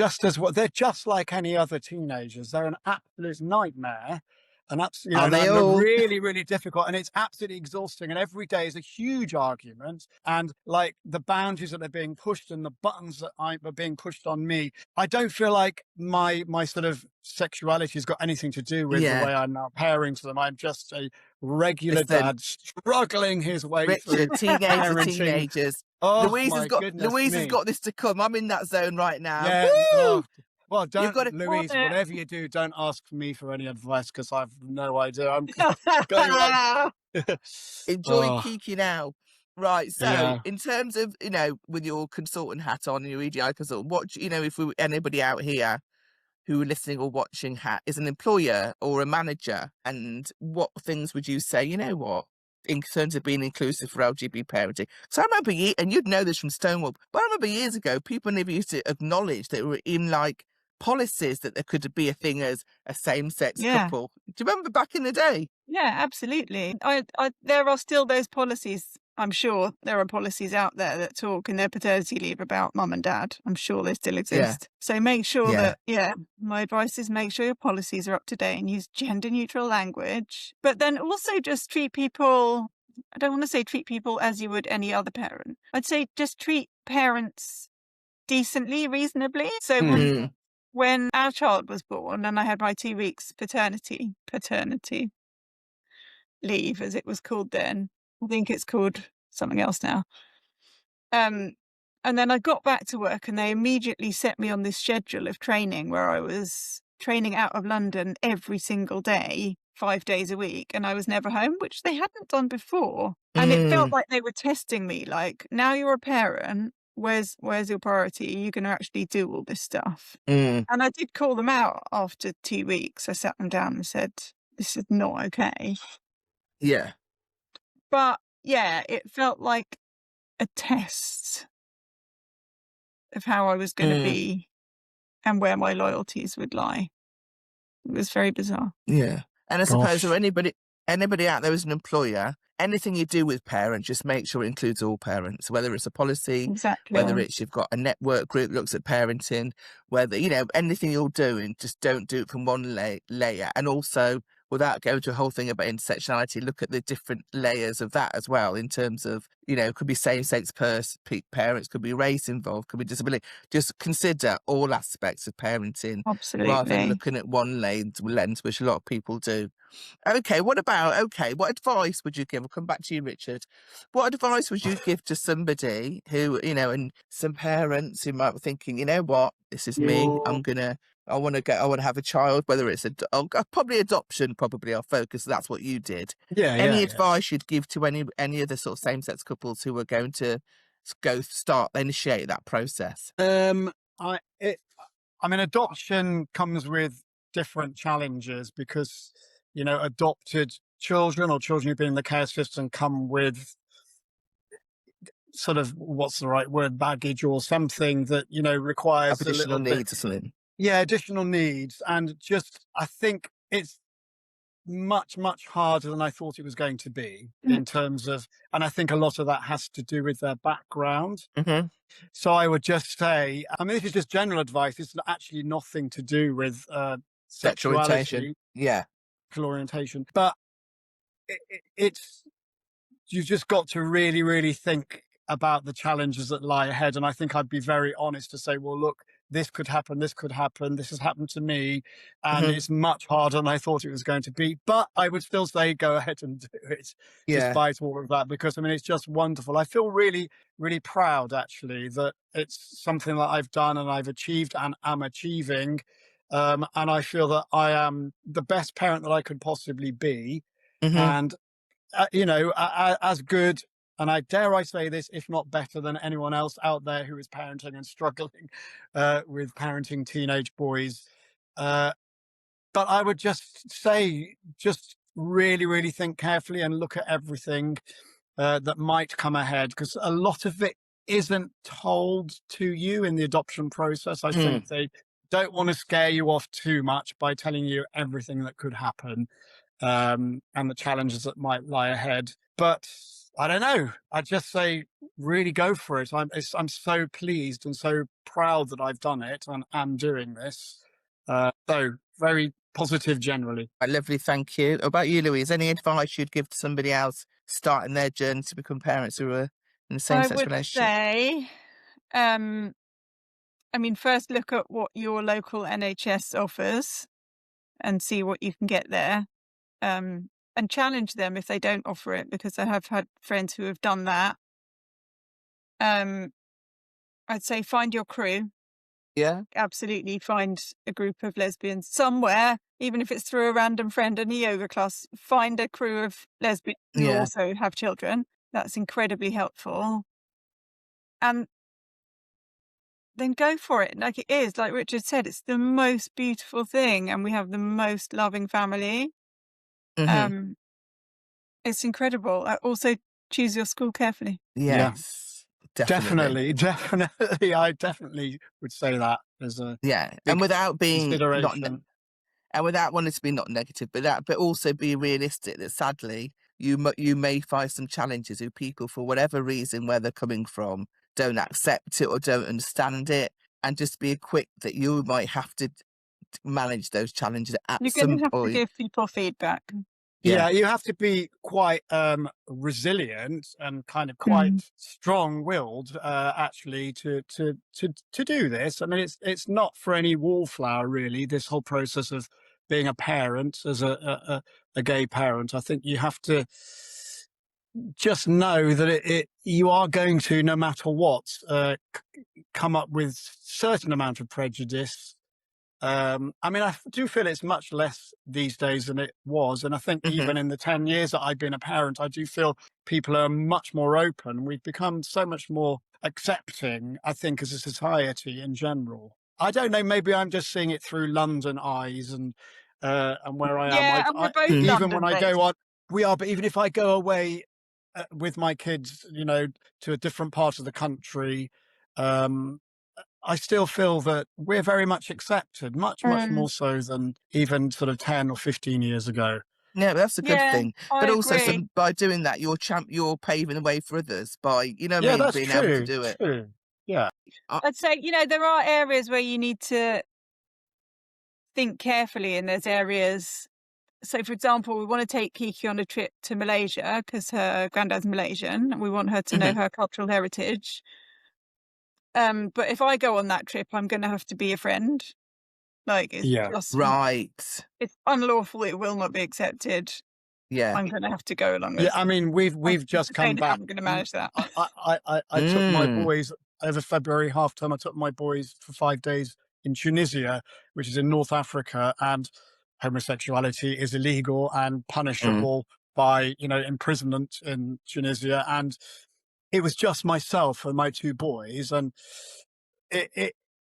they're just like any other teenagers. They're an absolute nightmare. And that's, really, really difficult, and it's absolutely exhausting. And every day is a huge argument, and like the boundaries that are being pushed and the buttons that are being pushed on me. I don't feel like my sort of sexuality has got anything to do with the way I'm now parenting them. I'm just a regular dad struggling his way through teenagers. Oh, Louise has got this to come. I'm in that zone right now. Yeah. Woo! Well, Louise, whatever you do, don't ask me for any advice, because I've no idea. I'm going like... Enjoy Kiki now. Right, so in terms of, with your consultant hat on, your EDI consultant, what, if anybody out here who are listening or watching is an employer or a manager, and what things would you say, what, in terms of being inclusive for LGB parenting. So I remember, and you'd know this from Stonewall, but I remember years ago, people never used to acknowledge that it were in like policies that there could be a thing as a same-sex Yeah. couple. Do you remember back in the day? Yeah, absolutely. There are still those policies. I'm sure there are policies out there that talk in their paternity leave about mum and dad. I'm sure they still exist. So make sure that, my advice is make sure your policies are up to date and use gender neutral language. But then also just treat people, I don't want to say treat people as you would any other parent. I'd say just treat parents decently, reasonably. So when our child was born and I had my 2 weeks paternity leave, as it was called then. I think it's called something else now. And then I got back to work and they immediately set me on this schedule of training where I was training out of London every single day, 5 days a week, and I was never home, which they hadn't done before. And it felt like they were testing me, like, now you're a parent, where's your priority? Are you going to actually do all this stuff? And I did call them out after 2 weeks. I sat them down and said, this is not okay. Yeah. But yeah, it felt like a test of how I was going to be and where my loyalties would lie. It was very bizarre. Yeah. And I suppose Gosh. for anybody out there as an employer, anything you do with parents, just make sure it includes all parents, whether it's a policy, Exactly. whether it's you've got a network group that looks at parenting, whether, anything you're doing, just don't do it from one layer. And also, without going to a whole thing about intersectionality, look at the different layers of that as well, in terms of, could be same-sex parents, could be race involved, could be disability. Just consider all aspects of parenting Absolutely. rather than looking at one lens, which a lot of people do. Okay, what advice would you give? I'll come back to you, Richard. What advice would you give to somebody who, and some parents who might be thinking, you know what, this is me, I want to have a child, whether it's probably adoption, probably our focus. That's what you did. Any advice you'd give to any other sort of same-sex couples who are going to initiate that process? Adoption comes with different challenges because, adopted children or children who've been in the care system come with sort of, what's the right word, baggage or something that, requires additional needs or something. Yeah, additional needs. And I think it's much, much harder than I thought it was going to be in terms of, and I think a lot of that has to do with their background. So I would just say, this is just general advice. It's actually nothing to do with Sexual sexuality, orientation. Yeah. sexual orientation, but it's you've just got to really, really think about the challenges that lie ahead. And I think I'd be very honest to say, well, look, this could happen, this has happened to me, and it's much harder than I thought it was going to be. But I would still say go ahead and do it, despite all of that, because it's just wonderful. I feel really, really proud, actually, that it's something that I've done and I've achieved and am achieving. And I feel that I am the best parent that I could possibly be. And, as good, and I dare I say this, if not better than anyone else out there who is parenting and struggling with parenting teenage boys. But I would just say, just really, really think carefully and look at everything that might come ahead, because a lot of it isn't told to you in the adoption process. I think they don't want to scare you off too much by telling you everything that could happen and the challenges that might lie ahead. But I don't know. I just say, really go for it. I'm so pleased and so proud that I've done it and am doing this. So very positive generally. Lovely, thank you. What about you, Louise? Any advice you'd give to somebody else starting their journey to become parents who are in the same-sex relationship? I would say, first look at what your local NHS offers and see what you can get there. And challenge them if they don't offer it, because I have had friends who have done that. I'd say find your crew. Yeah. Absolutely find a group of lesbians somewhere, even if it's through a random friend in a yoga class. Find a crew of lesbians who also have children. That's incredibly helpful. And then go for it. Like it is, like Richard said, it's the most beautiful thing, and we have the most loving family. It's incredible. Also, choose your school carefully. Yes, definitely. Definitely. I definitely would say that as a And without being consideration. and without wanting to be not negative, but also be realistic that sadly you may find some challenges who people, for whatever reason, where they're coming from, don't accept it or don't understand it, and just be equipped that you might have to manage those challenges at You're some going to have to point. give people feedback. Yeah, you have to be quite resilient and kind of quite strong-willed, actually, to do this. I mean, it's not for any wallflower, really. This whole process of being a parent as a gay parent, I think you have to just know that you are going to, no matter what, come up with certain amount of prejudice. I mean, I do feel it's much less these days than it was. And I think even in the 10 years that I've been a parent, I do feel people are much more open. We've become so much more accepting, I think, as a society in general. I don't know, maybe I'm just seeing it through London eyes and where I am. Yeah, and we're both Even when I London-based. go on, we are, but even if I go away with my kids, to a different part of the country, I still feel that we're very much accepted, much more so than even sort of 10 or 15 years ago. Yeah, that's a good thing. I But also, agree. by doing that, you're paving the way for others by, That's being able to do it. true. Yeah. I'd say, there are areas where you need to think carefully, and there's areas. So, for example, we want to take Kiki on a trip to Malaysia because her granddad's Malaysian, and we want her to know her cultural heritage. But if I go on that trip, I'm going to have to be a friend. Like, it's just Right. It's unlawful. It will not be accepted. Yeah. I'm going to have to go along. Yeah, I mean, we've just come back. I'm going to manage that. I took my boys over February half term. I took my boys for 5 days in Tunisia, which is in North Africa, and homosexuality is illegal and punishable by, imprisonment in Tunisia. And it was just myself and my 2 boys, and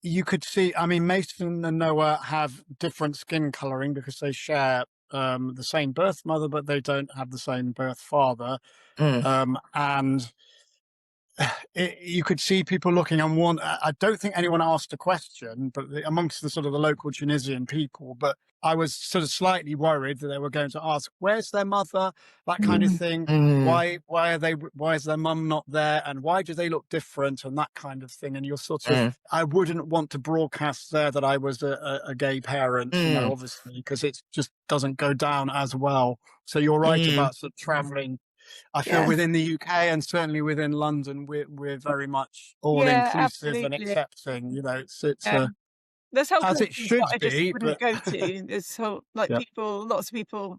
you could see, I mean, Mason and Noah have different skin coloring because they share the same birth mother, but they don't have the same birth father. And you could see people looking on one. I don't think anyone asked a question, but amongst the sort of the local Tunisian people, but I was sort of slightly worried that they were going to ask, where's their mother? That kind of thing. Why is their mum not there? And why do they look different? And that kind of thing. And you're sort of, I wouldn't want to broadcast there that I was a gay parent, obviously, because it just doesn't go down as well. So you're right about sort of traveling. I feel within the UK and certainly within London, we're very much all inclusive and accepting. There's whole as it should I just be, wouldn't but go to. There's lots of people,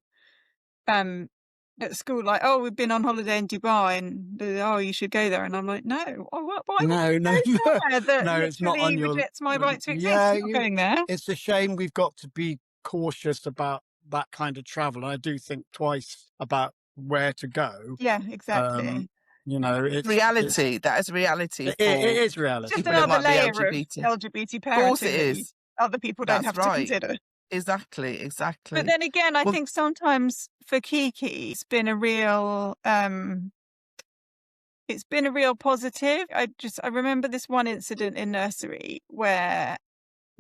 at school, like, oh, we've been on holiday in Dubai, and you should go there, and I'm like, no, why no, it's not on your. Rejects my right to exist. I'm not going there. It's a shame. We've got to be cautious about that kind of travel. I do think twice about where to go. Yeah, exactly. It's reality. That is reality. It is reality. Just another layer of LGBT parenting. Of course it is. Other people don't have to consider. Exactly. But then again, I think sometimes for Kiki, it's been a real positive. I remember this one incident in nursery where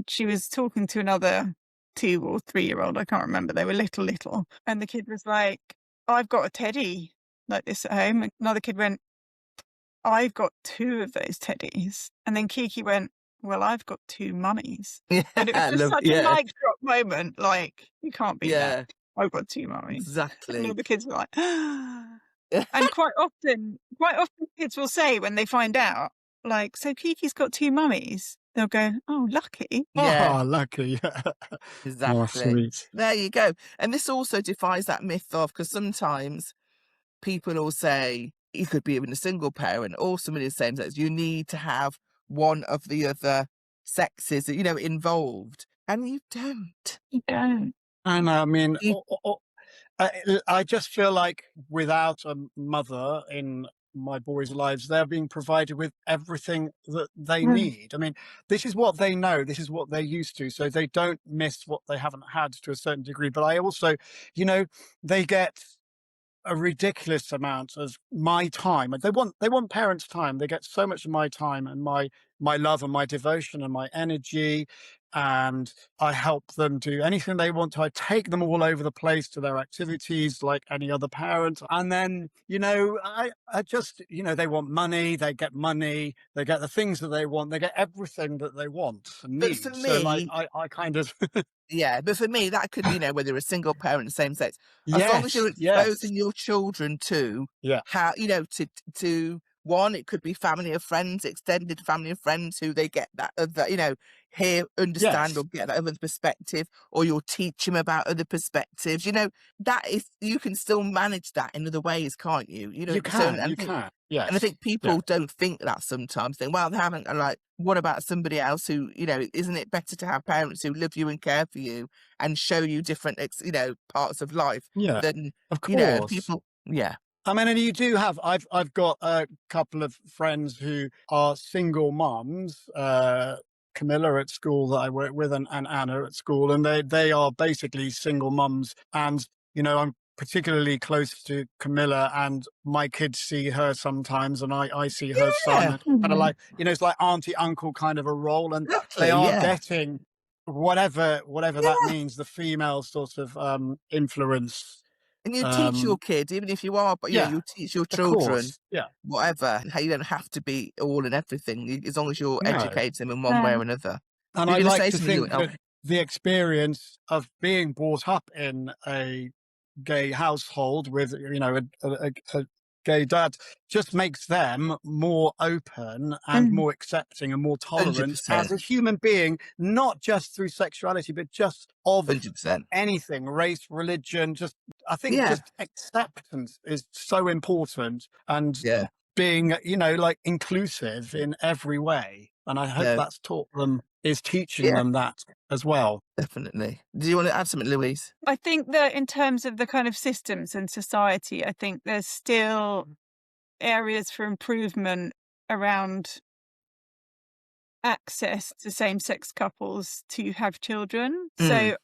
she was talking to another 2 or 3-year-old. I can't remember. They were little. And the kid was like, I've got a teddy like this at home. And another kid went, I've got 2 of those teddies. And then Kiki went, well, I've got 2 mummies. And it was just such a mic drop moment. Like, you can't be that. I've got 2 mummies. Exactly. And all the kids were like, and quite often kids will say when they find out, like, so Kiki's got 2 mummies. They'll go, oh, lucky. Yeah. Oh, lucky. Exactly. Oh, sweet. There you go. And this also defies that myth of, because sometimes people will say, you could be even a single parent or somebody of the same sex, you need to have one of the other sexes, involved. And you don't. You don't. And I mean, I just feel like without a mother in my boys' lives, they're being provided with everything that they need. I mean, this is what they know, this is what they're used to, so they don't miss what they haven't had to a certain degree. But I also, they get a ridiculous amount of my time. They want parents' time. They get so much of my time and my love and my devotion and my energy, and I help them do anything they want to. I take them all over the place to their activities like any other parent. And then, I just, they want money, they get the things that they want, they get everything that they want and But need. for So like, me, I kind of, yeah, but for me, that could be, whether you're a single parent, same sex, as long as you're yes, exposing your children to yeah, how, to one, it could be family or friends, extended family and friends who they get that other, hear, understand, or yes, get that other perspective, or you'll teach them about other perspectives. That is, you can still manage that in other ways, can't you? you So, can, and I yes, think yeah, people don't think that sometimes. Think, well, they haven't. And like, what about somebody else who, isn't it better to have parents who love you and care for you and show you different, parts of life yeah, than, of course. people? Yeah. I mean, and you do have. I've got a couple of friends who are single mums. Camilla at school that I work with, and Anna at school, and they are basically single mums. And I'm particularly close to Camilla, and my kids see her sometimes, and I see her son, Yeah, and kind of like it's like auntie uncle kind of a role, and they exactly. are Yeah. getting whatever that Yeah. means, the female sort of influence. And you teach your kids, even if you are, but Yeah, you teach your of children, course. Yeah. whatever, how you don't have to be all and everything, as long as you're No. educating them in one way or another. And You're I going to like say to something, think that the experience of being brought up in a gay household with, a gay dad just makes them more open and more accepting and more tolerant as 100%, a human being, not just through sexuality, but just of 100%. anything, race, religion. Just, I think Yeah, just acceptance is so important, and yeah, being, like inclusive in every way. And I hope no, that's is teaching yeah, them that as well. definitely. Do you want to add something, Louise? I think that in terms of the kind of systems and society, I think there's still areas for improvement around access to same-sex couples to have children. So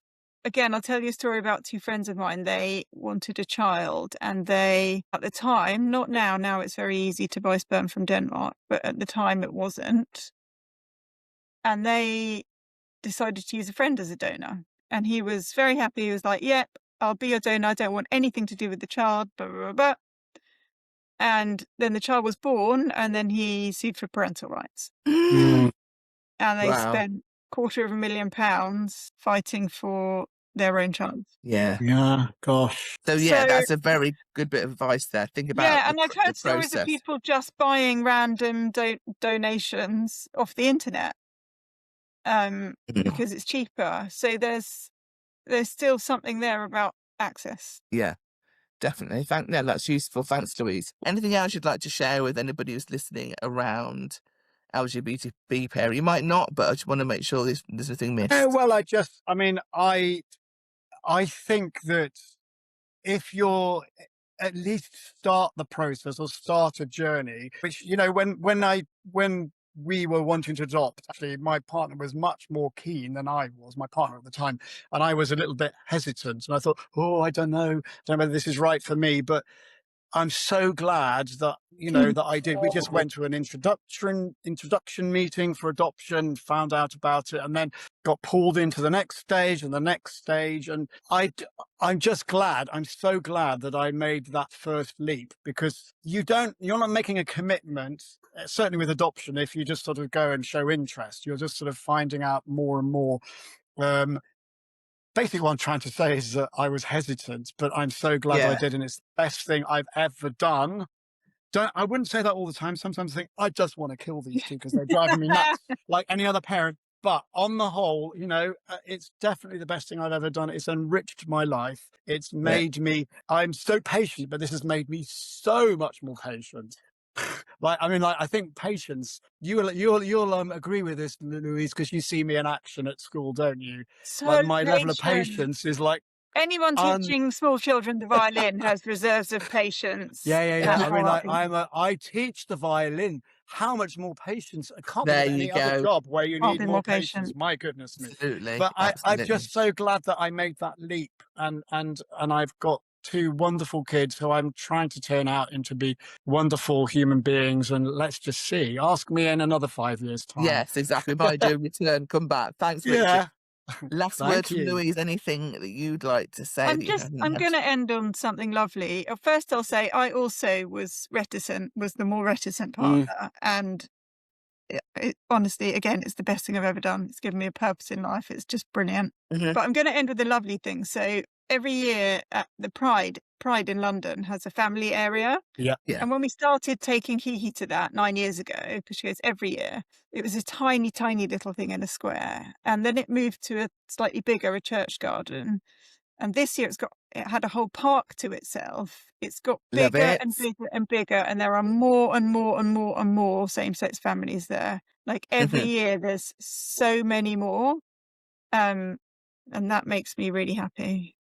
again, I'll tell you a story about two friends of mine. They wanted a child, and they, at the time, not now, now it's very easy to buy sperm from Denmark, but at the time it wasn't. And they decided to use a friend as a donor. And he was very happy. He was like, yep, I'll be your donor. I don't want anything to do with the child, blah, blah, blah, blah. And then the child was born, and then he sued for parental rights. Mm. And they Wow. spent £250,000 fighting for their own child. Yeah. Yeah, gosh. So yeah, So, that's a very good bit of advice there. Think about yeah, and I've the heard stories of process. people just buying random donations off the internet because it's cheaper. So there's still something there about access. Yeah, definitely. That's useful. Thanks, Louise. Anything else you'd like to share with anybody who's listening around LGBT pair? You might not, but I just want to make sure there's nothing missed. Well, I think that if you're at least start the process or start a journey, which, when we were wanting to adopt, actually, my partner was much more keen than I was, my partner at the time. And I was a little bit hesitant. And I thought, I don't know whether this is right for me. But I'm so glad that, that I did. We just went to an introduction meeting for adoption, found out about it, and then got pulled into the next stage and the next stage. And I'm just glad. I'm so glad that I made that first leap, because you're not making a commitment, certainly with adoption, if you just sort of go and show interest. You're just sort of finding out more and more. Basically, what I'm trying to say is that I was hesitant, but I'm so glad I did, and it's the best thing I've ever done. I wouldn't say that all the time. Sometimes I think I just want to kill these two because they're driving me nuts, like any other parent. But on the whole, it's definitely the best thing I've ever done. It's enriched my life. It's made me. I'm so patient, but this has made me so much more patient. I think patience. You'll agree with this, Louise, because you see me in action at school, don't you? So Like, my level of patience is like anyone teaching small children the violin has reserves of patience. Yeah. I teach the violin. How much more patience? I can't There think of you any other go. job where you need be more more patience. patient. My goodness me. Absolutely. But I'm Absolutely. just so glad that I made that leap, and I've got two wonderful kids who I'm trying to turn out into be wonderful human beings. And let's just see. Ask me in another 5 years' time. Yes, exactly. Might do return, come back. Thanks, Richard. Yeah. Last word from Louise. Anything that you'd like to say? I'm going to end on something lovely. First, I'll say I also was the more reticent partner. And honestly, again, it's the best thing I've ever done. It's given me a purpose in life. It's just brilliant. But I'm going to end with a lovely thing. So every year at the Pride in London has a family area. Yeah. And when we started taking Kiki to that 9 years ago, because she goes every year, it was a tiny, tiny little thing in a square. And then it moved to a slightly bigger, a church garden. And this year it had a whole park to itself. It's got bigger and bigger and bigger. And there are more and more and more and more same-sex families there. Like every year there's so many more. And that makes me really happy.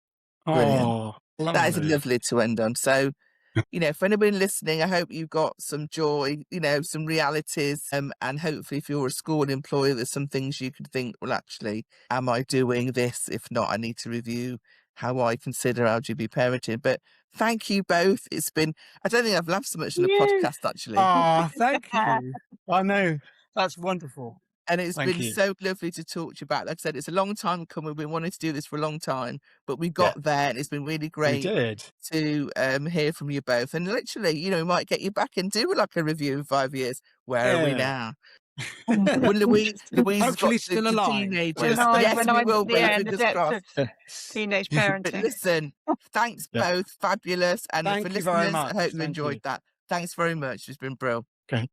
Oh, that is lovely to end on. So, for anybody listening, I hope you got some joy, some realities. And hopefully if you're a school employer, there's some things you could think, well, actually, am I doing this? If not, I need to review how I consider LGB parenting. But thank you both. It's been, I don't think I've laughed so much in a podcast, actually. Thank you. I know. That's wonderful. And it's been so lovely to talk to you about. Like I said, it's a long time coming. We've been wanting to do this for a long time, but we got there, and it's been really great to hear from you both. And literally, we might get you back and do like a review in 5 years. Where are we now? Well, Louise hopefully got still the alive. teenagers. Yes, we will be. The depths of teenage parenting. But listen, thanks both. Fabulous. And Thank for you listeners, very much. I hope you enjoyed that. Thanks very much. It's been brilliant. Okay.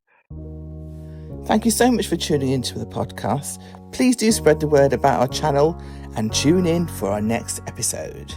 Thank you so much for tuning into the podcast. Please do spread the word about our channel and tune in for our next episode.